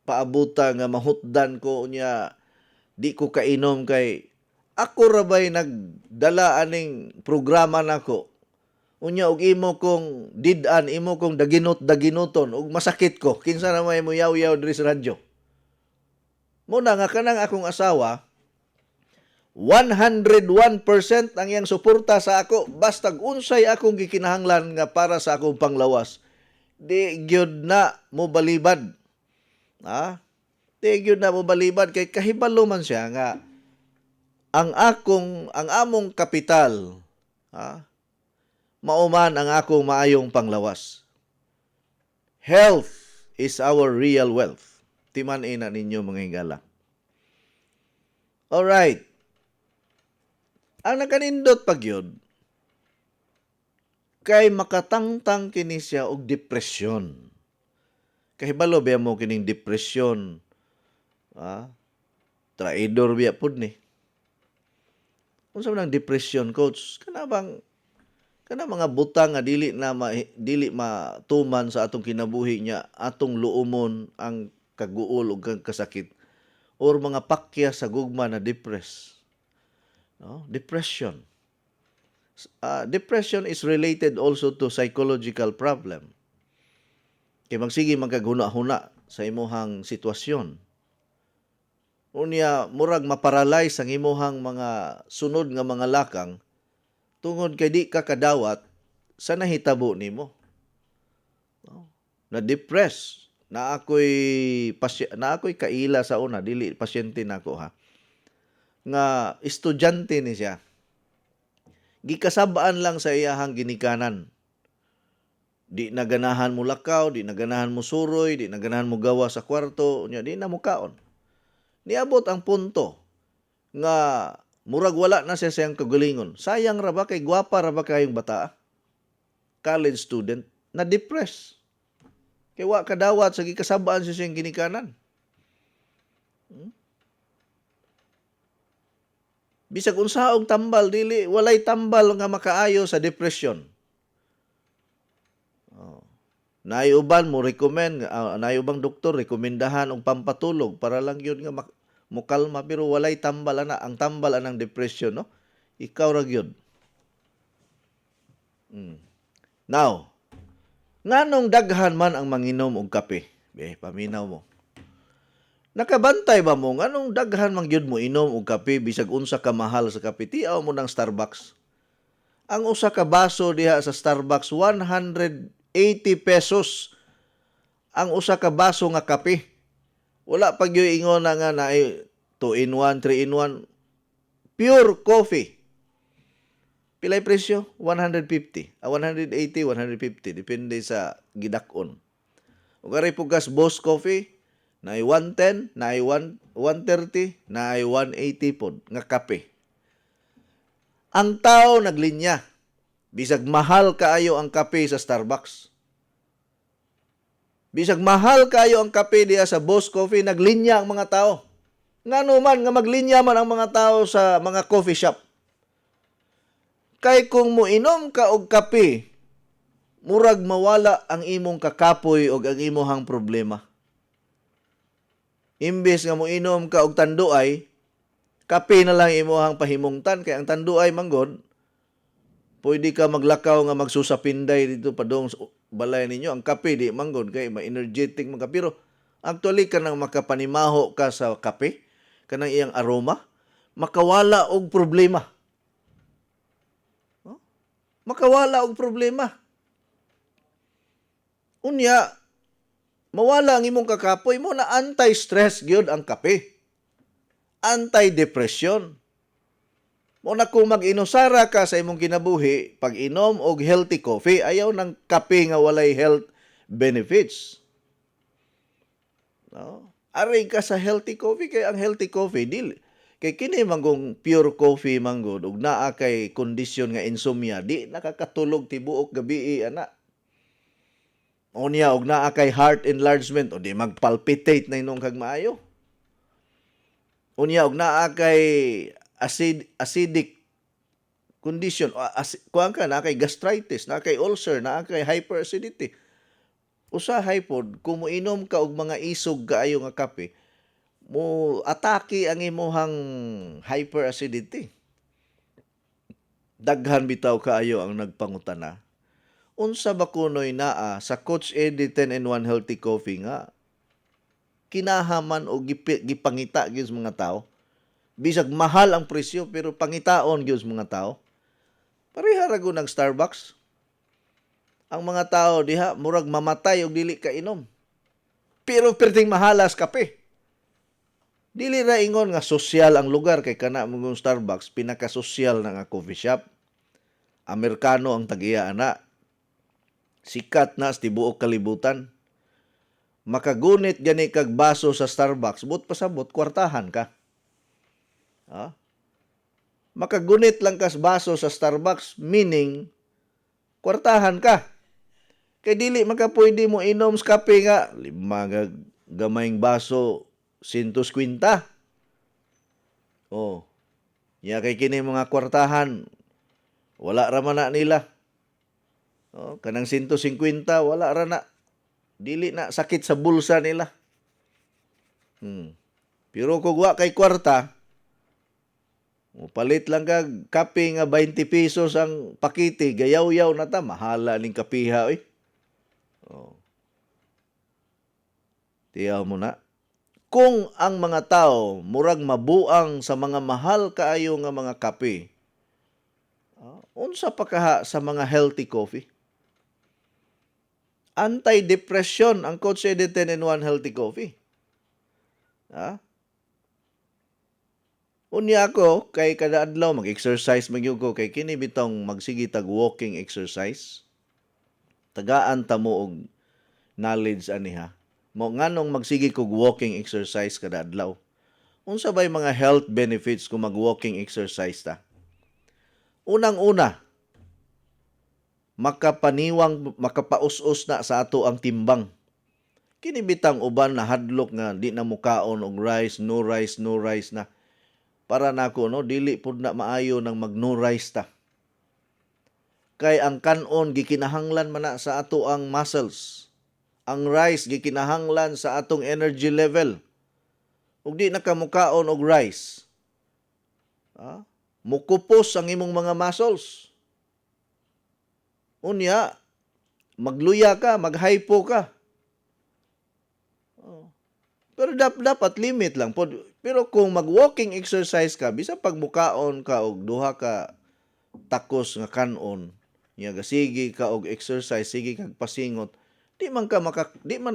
paabuta nga mahutdan ko unya di ko kainom kay ako rabay nagdala aning programa nako. Unya og imo kong didan, imo kong daginot-daginoton ug masakit ko. Kinsa na may muyaw-yaw diri sa radyo. Muna nga kanang akong asawa 101% ang iyang suporta sa ako basta unsay akong gikinahanglan nga para sa akong panglawas. Di gyud na mo balibad. Di gyud na mo balibad kay kahibalo man siya nga ang among kapital, mauman ang akong maayong panglawas. Health is our real wealth. Timan ina ninyo mga higala. Alright. Ang nakanindot pagyod, kay makatangtang kini siya og depresyon. Kahibalo biya mo kining depresyon. Traidor biya pud ni. Unsa man ang depression, coach? Kana mga butang nga dili matuman sa atong kinabuhi niya, atong luumon ang kaguol ug kasakit or mga pakya sa gugma na depress. Depression. Depression is related also to psychological problem. Kay magsige magkaghuna-huna sa imuhang sitwasyon. Unya murag maparalyze ang imuhang mga sunod nga mga lakang tungod kay di ka kadawat sa nahitabo nimo. Na depress, na ako'y kaila sa una, dili pasyente nako ha. Nga estudyante ni siya. Gikasabaan lang sa iyahang ginikanan. Di naganahan mo lakaw, di naganahan mo suroy, di naganahan mo gawa sa kwarto, unya di na mo kaon. Niabot ang punto nga murag wala na siya siyang kagalingon. Sayang ra ba kay gwapa ra ba kayong bata? College student na depressed. Kay wa kadawat sa gikasabaan siya siyang ginikanan. Bisag unsaong tambal dili walay tambal nga makaayo sa depression. Naiuban mo recommend, naiubang doktor rekomendahan og pampatulog para lang yun nga mukalma pero walay tambal ana. Ang tambal anang depression, no? Ikaw ra gyud. Now, nganong daghan man ang manginom og kape? Paminaw mo. Nakabantay ba mo nganong daghan man gyud mo inom og kape bisag unsa ka mahal sa kape? Tiaw mo ng Starbucks. Ang usa ka baso diha sa Starbucks 180 pesos ang usa ka baso nga kape. Wala pag yung ingon na nga na 2-in-1, 3-in-1. Pure coffee. Pilay presyo? 150. 180, 150. Depende sa gidakon. O karay pugas Boss Coffee, na 110, na 130, na 180 pod nga kape. Ang tao naglinya. Bisag mahal kaayo ang kape sa Starbucks. Bisag mahal kaayo ang kape diya sa Boss Coffee, naglinya ang mga tao. Ngano man nga maglinya man ang mga tao sa mga coffee shop. Kay kung moinom ka og kape, murag mawala ang imong kakapoy og ang imong problema. Imbes nga moinom ka og tanduay, kape na lang imong pahimungtan kay ang tanduay manggod pwede ka maglakaw nga magsusapinday dito padong balay ninyo. Ang kape di manggod kay ma-energetic man ka. Pero actually kanang makapanimaho ka sa kape, kanang iyang aroma, makawala og problema. Oh? Makawala og problema. Unya, mawala ang imong kakapoy mo na anti-stress gyud ang kape. Anti-depression. Mo na kung mag-inusara ka sa imong kinabuhi, pag inom og healthy coffee, ayaw ng kape nga walay health benefits. No? Aray ka sa healthy coffee, kay ang healthy coffee, kay kini manggong pure coffee manggod, ug naa kay kondisyon nga insomnia, di nakakatulog tibuok gabi ana. O niya, og naa kay heart enlargement, o di magpalpitate na inong kag maayo. O niya, og naa kay acidic condition, kuhaan ka, naa kay gastritis, naa kay ulcer, naa kay hyperacidity. Usahay pod, kung moinom ka og mga isog kaayo nga kape, mo atake ang imuhang hyperacidity. Daghan bitaw kaayo ang nagpangutana. Unsa ba kunoy naa sa Coach Eddie 10-in-1 Healthy Coffee nga kinahaman o gipangita gyud sa mga tao? Bisag mahal ang presyo pero pangitaon gyud sa mga tao. Pareha ra gyud ng Starbucks. Ang mga tao diha murag mamatay og dili ka inom. Pero perting mahalas kape. Dili ra ingon nga sosyal ang lugar kay kana mong Starbucks pinaka-sosyal na nga coffee shop. Amerikano ang tagiya ana. Sikat na sa tibuok kalibutan. Makagunit gani kag baso sa Starbucks, but pasabot kwartahan ka. Ha? Makagunit lang kas baso sa Starbucks, meaning kwartahan ka. Kay dili makapwede mo inom sa kape nga, 5 gamayng baso, 150. Oh. Ya kay kini mga kwartahan, wala ra man na nila. Oh, kanang 150 wala ra na. Dili na sakit sa bulsa nila. Pero kung wa kay kwarta, palit lang kag kape nga 20 pesos ang pakiti, gayaw-yaw na ta, mahala ning kapiha oy. Oh. Tiyaw mo na. Kung ang mga tao murag mabuang sa mga mahal kaayo nga mga kape, unsa pa kaha sa mga healthy coffee? Anti-depression ang Coach Eddie 10-in-1 Healthy Coffee. Ha? Unya ako, kay kada adlaw mag-exercise magyud ko, kay kini bitong magsige tag walking exercise. Tagaan ta mo og knowledge aniha. Mo nganong magsige kog walking exercise kada adlaw. Unsa bay mga health benefits kung mag-walking exercise ta? Unang-una, makapaus-us na sa ato ang timbang. Kini bitang uban na hadlok nga di na mukaon og rice na. Para nako no, dili pud na maayo nang mag no rice ta. Kay ang kanon gikinahanglan man na sa ato ang muscles. Ang rice gikinahanglan sa atong energy level. Ug di na ka mukaon og rice, mukupos ang imong mga muscles. Unya, magluya ka, maghypo ka. Pero dapat limit lang po. Pero kung mag-walking exercise ka, bisa pagmukaon ka og duha ka takos nga kanon, nya sige ka og exercise, sige kag pasingot, di man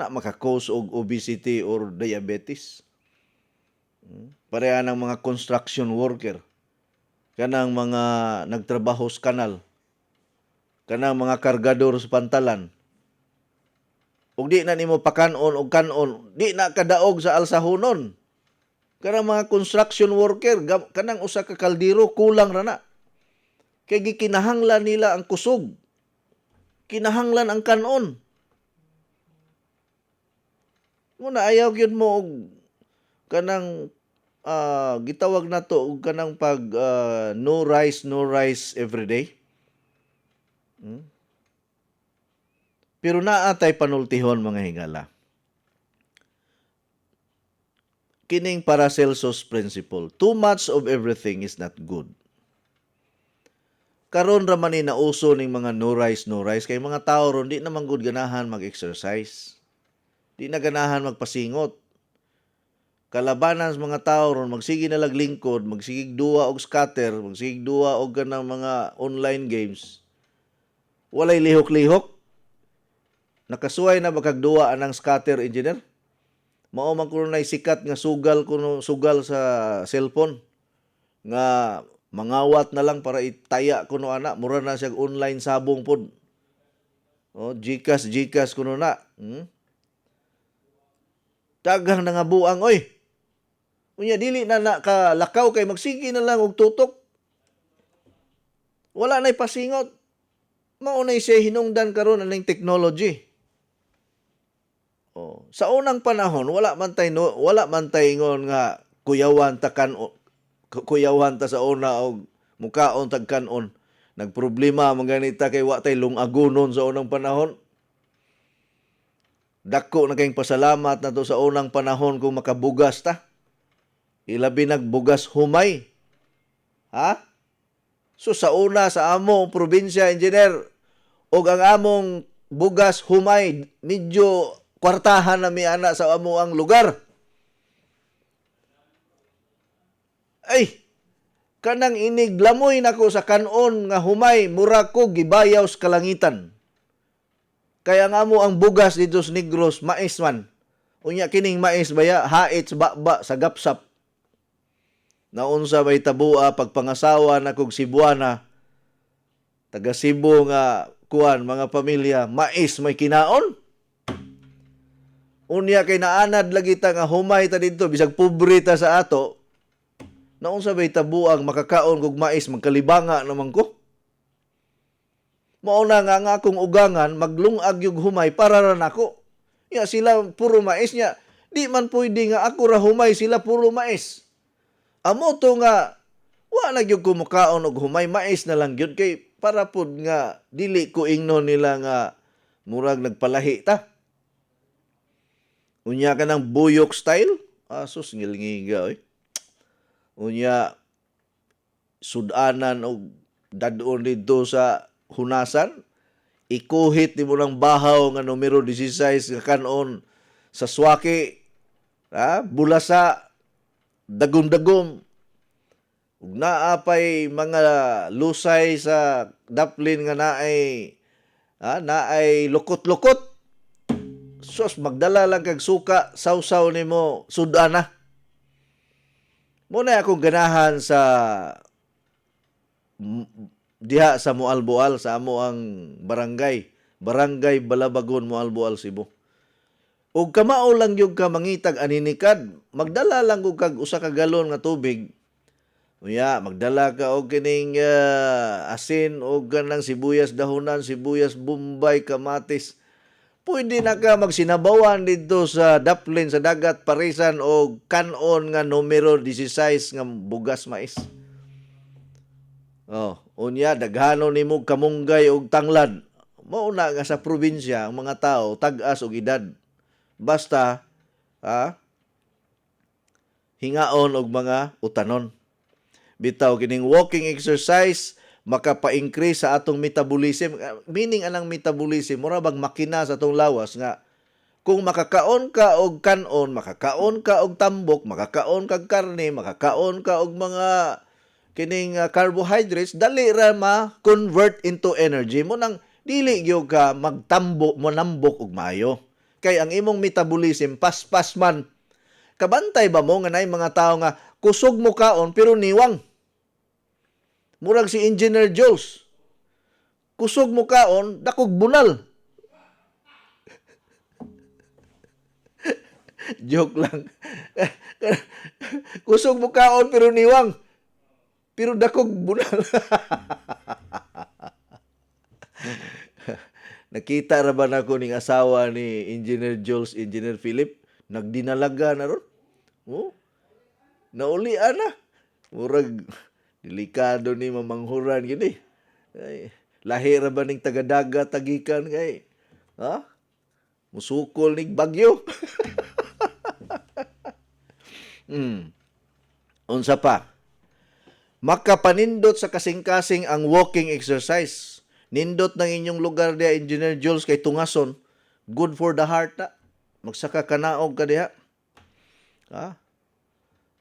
na maka-cause og obesity or diabetes. Pareha ng mga construction worker, kanang mga nagtrabaho sa kanal, kanang mga kargador sa pantalan. Ug di na nimo pakanon og kanon, di na kadaog sa alsahonon. Kanang mga construction worker, kanang usa ka kaldero kulang ra na. Kay gikinahanglan nila ang kusog. Kinahanglan ang kanon. Muna ayaw gyud mo og kanang gitawag na to og kanang pag no rice every day. Pero naatay panultihon mga higala. Kining Paracelsus principle, too much of everything is not good. Karon ra man ni nauso ning mga no rice kay mga tao ron di na manggod ganahan mag-exercise. Di na ganahan magpasingot. kalabanan sa mga tao ron magsige na laglingkod, magsigig duwa og scatter, magsigig duwa og kanang mga online games. Walay lihok-lihok. Nakasuway na magkagduwa anang scatter, engineer. Mao man kuno nay sikat nga sugal sa cellphone nga mangawat na lang para itaya kuno ana, mura na siya online sabong pod. Oh, Gcash kuno na. Daghang na nga buang oy. Unya dili na kalakaw kay magsige na lang og tutok. Wala na'y pasingot. Mao nay siya hinungdan karon aning technology. Oh, sa unang panahon wala man tay ingon nga kuyawan ta sa una og mukaon tag kanon. Nagproblema man ganita kay wa tay lungagonon sa unang panahon. Dako na kayong pasalamat na to sa unang panahon kung makabugas ta. Ilabi nagbugas humay. Ha? So sa una sa among probinsya, engineer, og ang among bugas humay, medyo kwartahan na mi ana sa amo ang lugar. Ay, kanang iniglamoy nako sa kanon nga humay, mura ko gibayaw sa kalangitan. Kaya nga mo ang bugas dito sa Negros, mais man. Unya kining mais baya, hait baba sa gapsap. Naunsa may tabua pagpangasawa na kog Cebuana, taga Cebu nga kuan mga pamilya, mais may kinaon. Unya kay naanad lagi ta nga humay ta dito bisag pobre ta sa ato. Naunsa may tabuang makakaon kog mais magkalibanga naman ko. Mao na nga akong ugangan maglungag yung humay para ra nako. Ya sila puro mais niya. Di man pwede nga ako ra humay sila puro mais. Amo to nga wa na gyud ko mukaon og humay mais na lang gyud kay para pud nga dili ko ingnon nila nga murag nagpalahi ta. Unya ka ng buyok style? Asus ngilngiga oy. Unya sudanan og dadon dito sa hunasan, ikuhit ni mo ng bahaw nga numero 16 nga kanon sa swaki, bulasa, dagom-dagom. Ug naapay mga lusay sa daplin nga naay lukot-lukot. Sos magdala lang kag suka, sausaw nimo sudana. Muna akong ganahan sa diha sa Mualboal sa amo ang barangay Balabagon, Mualboal, Cebu. Ug kamao lang yung ka mangitag aninikad, magdala lang og kag usa ka galon nga tubig. Unya, magdala ka og kining asin og ganang sibuyas dahonan, sibuyas bombay, kamatis. Pwede na ka magsinabawan dito sa daplin sa dagat parisan og kanon nga numero 16 nga bugas mais. Oh, unya daghanon nimo kamunggay og tanglad. Mao na nga sa probinsya ang mga tao tag-as og edad. Basta hingaon og mga utanon. Bitaw kining walking exercise makapa-increase sa atong metabolism. Meaning anang metabolism mura bang makina sa atong lawas nga kung makakaon ka og kanon, makakaon ka og tambok, makakaon kag karne, makakaon ka og mga kining carbohydrates, dali ra ma-convert into energy mo nang dili gyud ka magtambo mo nambok og maayo. Kay ang imong metabolism paspas man. Kabantay ba mo nga nay mga tao nga kusog mo kaon pero niwang. Murag si Engineer Jules. Kusog mo kaon, dakog bunal. Joke lang. Kusog mo kaon pero niwang. Pero dakog bunal. Nakita ra ba nako ning asawa ni Engineer Jules, Engineer Philip, nagdinalaga na ron. Oh. Naulian na. Murag delikado ni mamanghuran gini. Ay, lahi ra ba ning taga-dagat tagikan kay? Musukol ning bagyo. Unsa pa? Makapanindot sa kasing-kasing ang walking exercise. Nindot ng inyong lugar diha, Engineer Jules, kay tungason. Good for the heart na. Magsaka kanaog ka diha.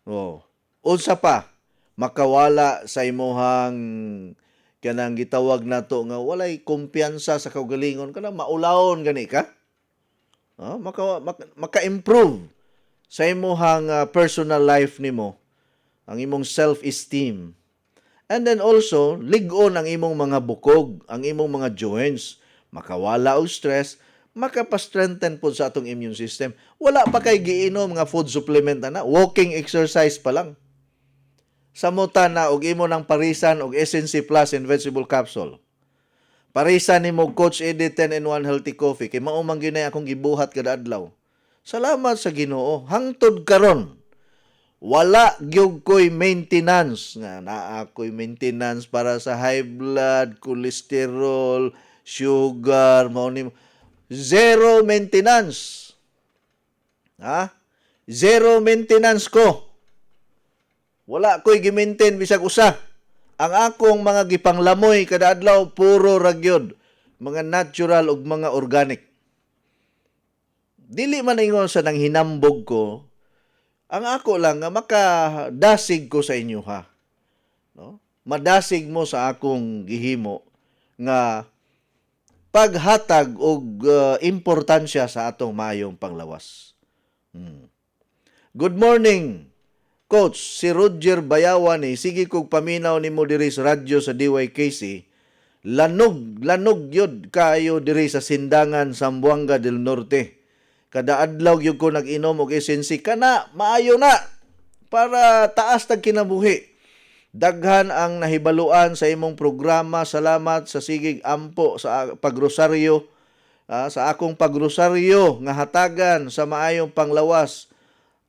Oh. Unsa pa makawala sa imuhang kanang gitawag nato nga walay kumpiyansa sa kaugalingon kana maulawon gani ka? Maka-improve sa imuhang personal life nimo, ang imong self-esteem. And then also, lig-on ang imong mga bukog, ang imong mga joints, makawala og stress, makapa-strengthen po sa atong immune system. Wala pa kay giinom nga food supplement na, walking exercise pa lang. Samutan na og imo ng parisan og SNC Plus and vegetable capsule. Parisan nimo Coach Eddie 10-in-1 healthy coffee kay mao man ginay akong gibuhat kada adlaw. Salamat sa Ginoo. Hangtod karon wala gyud ko'y maintenance nga naa ko'y maintenance para sa high blood, cholesterol, sugar, mao ni zero maintenance. Zero maintenance ko. Wala ko'y gi-maintain bisag usa. Ang akong mga gipanglamoy kada adlaw puro ragyod, mga natural ug mga organic. Dili man ingon sa nang hinambog ko. Ang ako lang nga makadasig ko sa inyo ha. No? Madasig mo sa akong gihimo nga paghatag og importansya sa atong maayong panglawas. Good morning, Coach. Si Roger Bayawan sige kog paminaw nimo diri sa radyo sa DYKC. Lanog yod kayo diri sa Sindangan, Zamboanga del Norte. Kada adlaw gyud ko nag-inom og SNC kana maayo na para taas tag kinabuhi. Daghan ang nahibaluan sa imong programa. Salamat sa sigig ampo sa pagrosaryo, sa akong pagrosaryo nga hatagan sa maayong panglawas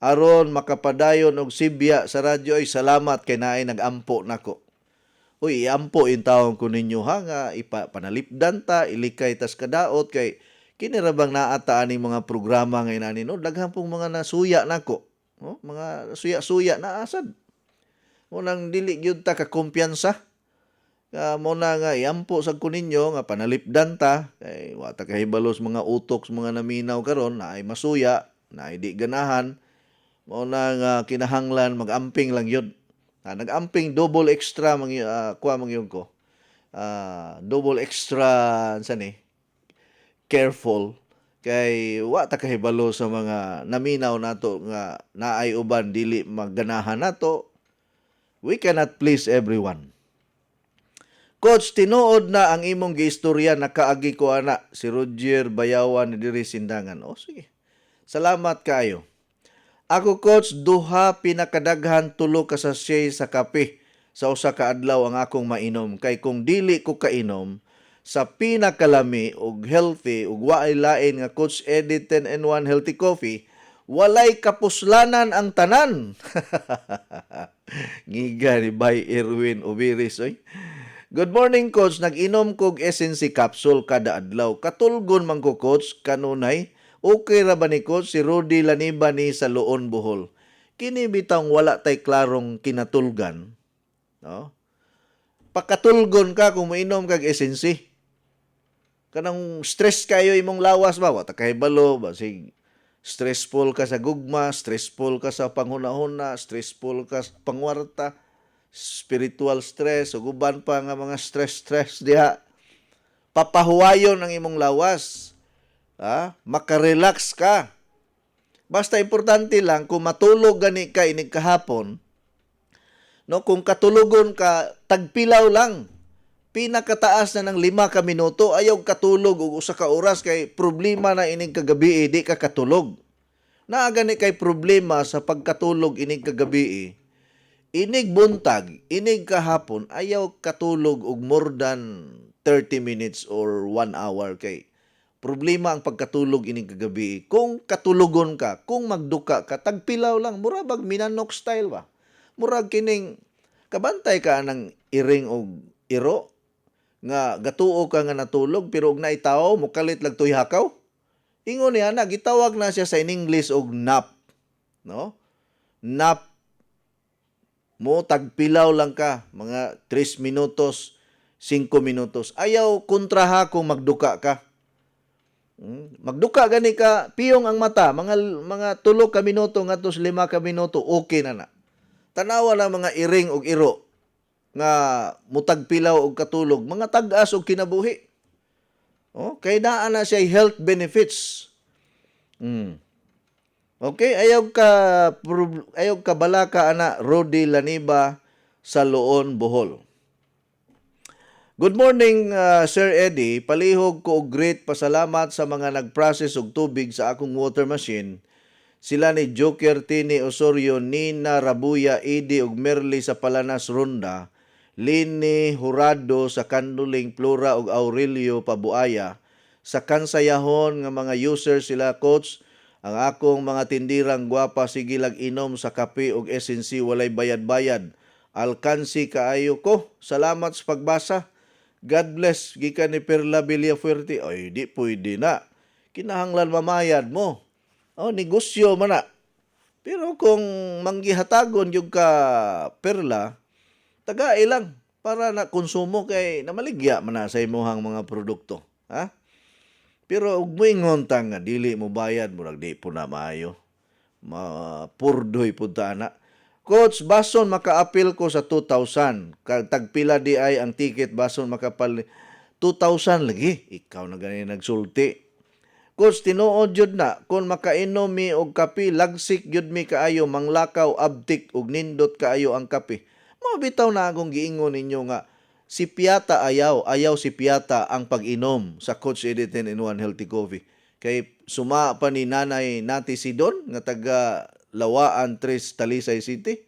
aron makapadayon og sibya sa radyo. Ay salamat kay naay nag-ampo nako. Uy, iampo in taon ko ninyo ha nga panalipdan ta ilikay tas kadaot kay kini ra bang naata ani mga programa ngayon ani no daghan pong mga nasuya nako, no? Mga suya-suya na asad. Munang dili gyud ta ka kumpiyansa. Mo na nga iampo sad ko ninyo nga panalipdan ta kay wa ta kahibalos mga utok mga naminaw karon na ay masuya, na ay di ganahan. Mo na nga kinahanglan mag-amping lang yun. Nag-amping double extra kuha mangyong ko. Double extra careful kay wa ta kahibalo sa mga naminaw nato nga naay uban dili magganahan nato. We cannot please everyone. Coach, tinuod na ang imong giistorya nakaagi ko ana si Roger Bayawan ni diri Sindangan. O sige. Salamat kayo. Ako Coach, duha pinakadaghan 3 ka sachet sa kape sa usa ka adlaw ang akong mainom kay kung dili ko kainom sa pinakalami ug healthy ug waay lain nga Coach Eddie 10-in-1 healthy coffee, walay kapuslanan ang tanan. Ngiga ni Bay Erwin Ubiris oy. Good morning Coach, nag-inom kog SNC capsule kada adlaw. Katulgon man ko Coach kanunay. Okay ra ba ni Coach si Rudy Laniba ni sa Luon Bohol? Kini bitang wala tay klarong kinatulgan, no? Pakatulgon ka kung mainom kag SNC. Kanang stress kayo imong lawas ba? Wata kahibalo ba? Sig stressful ka sa gugma, stressful ka sa panghuna-huna, stressful ka sa pangwarta, spiritual stress, ug uban pa nga mga stress diha. Papahuwayon ang imong lawas. Makarelax ka. Basta importante lang kung matulog gani ka inig kahapon, no, kung katulogon ka tagpilaw lang. Pinakataas na ng 5 ka minuto, ayaw katulog og 1 ka oras kay problema na inig kagabi di ka katulog. Naa gani kay problema sa pagkatulog inig kagabi inig buntag, inig kahapon ayaw katulog og more than 30 minutes or 1 hour kay problema ang pagkatulog inig kagabi. Kung katulogon ka, kung magduka ka, tagpilaw lang, murabag minanok style ba? Murag kining kabantay ka ng iring og iro nga gatuo ka nga natulog pero og naitaw mukalit lang tuy hakaw. Ingon niya na gitawag na siya sa in English og nap, no? Nap mo tagpilaw lang ka mga 3 minutos, 5 minutos. Ayaw kontraha kung magduka ka. Magduka gani ka, piyong ang mata, mga 3 ka minuto ngadto 5 ka minuto, okay na na. tanawa na mga iring og iro nga mutag pilaw og katulog, mga tag-as og kinabuhi. Kay naa na siya health benefits. Okay, ayaw ka balaka ana Rodi Laniba sa Loon, Bohol. Good morning, Sir Eddie. Palihog ko og great pasalamat sa mga nag-process og tubig sa akong water machine. Sila ni Joker Tini Osorio, Nina Rabuya, Idi ug Merly sa Palanas Ronda, Lini Jurado sa Kanduling, Plura ug Aurelio Pabuaya. Sa kansayahon nga mga user sila, Coach, ang akong mga tindirang gwapa sige lag inom sa kape ug SNC walay bayad-bayad. Alkansi kaayo ko. Salamat sa pagbasa. God bless. Gikan ni Perla Villafuerte. Ay, di pwede na. Kinahanglan mamayad mo. Negosyo man na. Pero kung manggihatagon yung ka Perla, tagai lang para na konsumo kay namaligya man na sa imuhang mga produkto. Ha? Pero ug moingon ta nga dili mo bayad, murag di po na maayo. Mapurdoy pud ta na. Coach, bason maka-appeal ko sa 2,000. Tagpila di ay ang ticket, bason makapal 2,000 lagi. Ikaw na ganyan nagsulti. Coach, tinuod jud na, kung makainom mi og kape, lagsik jud mi kaayo, manglakaw, abtik, ug nindot kaayo ang kape. Mabitaw na akong giingon ninyo nga, si Piata ayaw si Piata ang pag-inom sa Coach Eddie 10-in-1 Healthy Coffee. Kay suma pa ni Nanay Nati Sidon, nga taga Lawaan 3 Talisay City.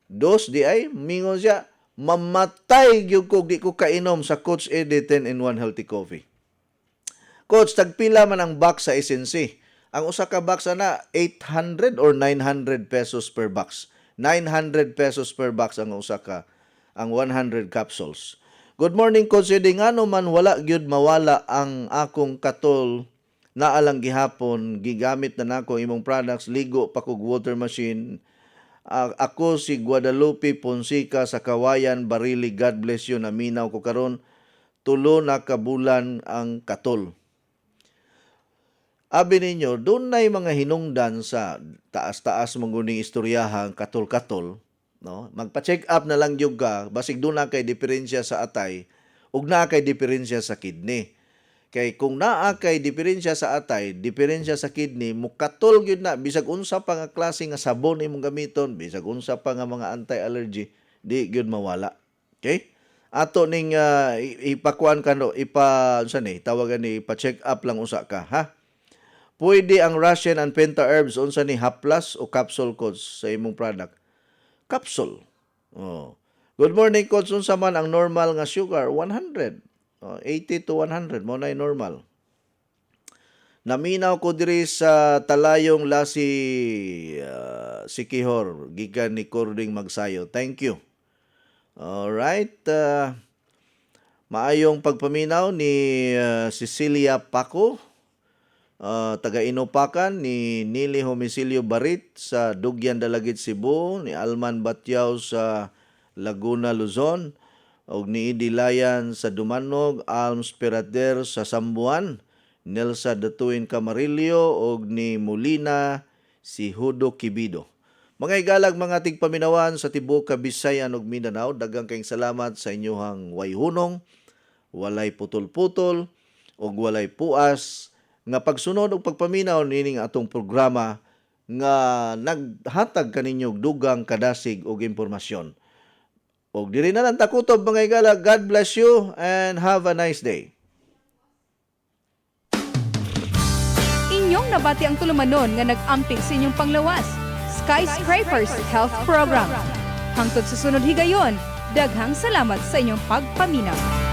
Dos di ay mingon siya, mamatay gyud ko di ko kainom sa Coach Eddie 10-in-1 Healthy Coffee. Coach, tagpila man ang box sa SNC. Ang usa ka box na 800 or 900 pesos per box. 900 pesos per box ang usa ka, ang 100 capsules. Good morning, Coach Eddie. Ngano man wala gyud mawala ang akong katol na alang gihapon, gigamit na nako imong products, ligo pa kog water machine. Ako si Guadalupe Ponsica sa Kawayan, Barili. God bless you. Naminaw ko karon. 3 na kabulan ang katol. Abi ninyo, doon na mga hinungdan sa taas-taas mong guning istoryahang katol-katol. No? Magpa-check up na lang yung ka, basig doon na kay diferensya sa atay, ug na kay diferensya sa kidney. Kay kung naa kay diferensya sa atay, diferensya sa kidney, mukatol gyud na bisag unsa pa nga klase nga sabon imong gamiton, bisag unsa pa nga mga anti-allergy, di gyud mawala. Okay? Ato ning ipakuan kano, tawagan ni ipa-check up lang usa ka, ha? Pwede ang Russian and Penta herbs unsa ni haplas o capsule, Coach, sa imong product? Capsule. Good morning, Coach. Unsa man ang normal nga sugar? 100. 80 to 100 mo na normal. Naminaw ko diri sa Talayong Lasi Sikihor, gikan ni Cording Magsayo. Thank you. Alright. Maayong pagpaminaw ni Cecilia Paco, taga Inopakan, ni Nili Homisilio Barit sa Dugyan Dalagit, Cebu, ni Alman Batyaw sa Laguna, Luzon, og ni Idilayan sa Dumanog, Alms Perader sa Sambuan, Nelsa Datuin Camarillo, og ni Molina si Hudo Kibido. Mga igalag mga tigpaminawan sa tibuok Kabisayan ug Mindanao, daghang kayong salamat sa inyohang wayhunong, walay putol-putol ug walay puas nga pagsunod ug pagpaminaw nining atong programa nga naghatag kaninyo dugang kadasig og impormasyon. Og diri na lang takutob mga igala. God bless you and have a nice day. Inyong nabati ang tulumanon nga nag-amping sa inyong panglawas. Skyscrapers Health Program. Hangtod sa sunod higayon, daghang salamat sa inyong pagpaminaw.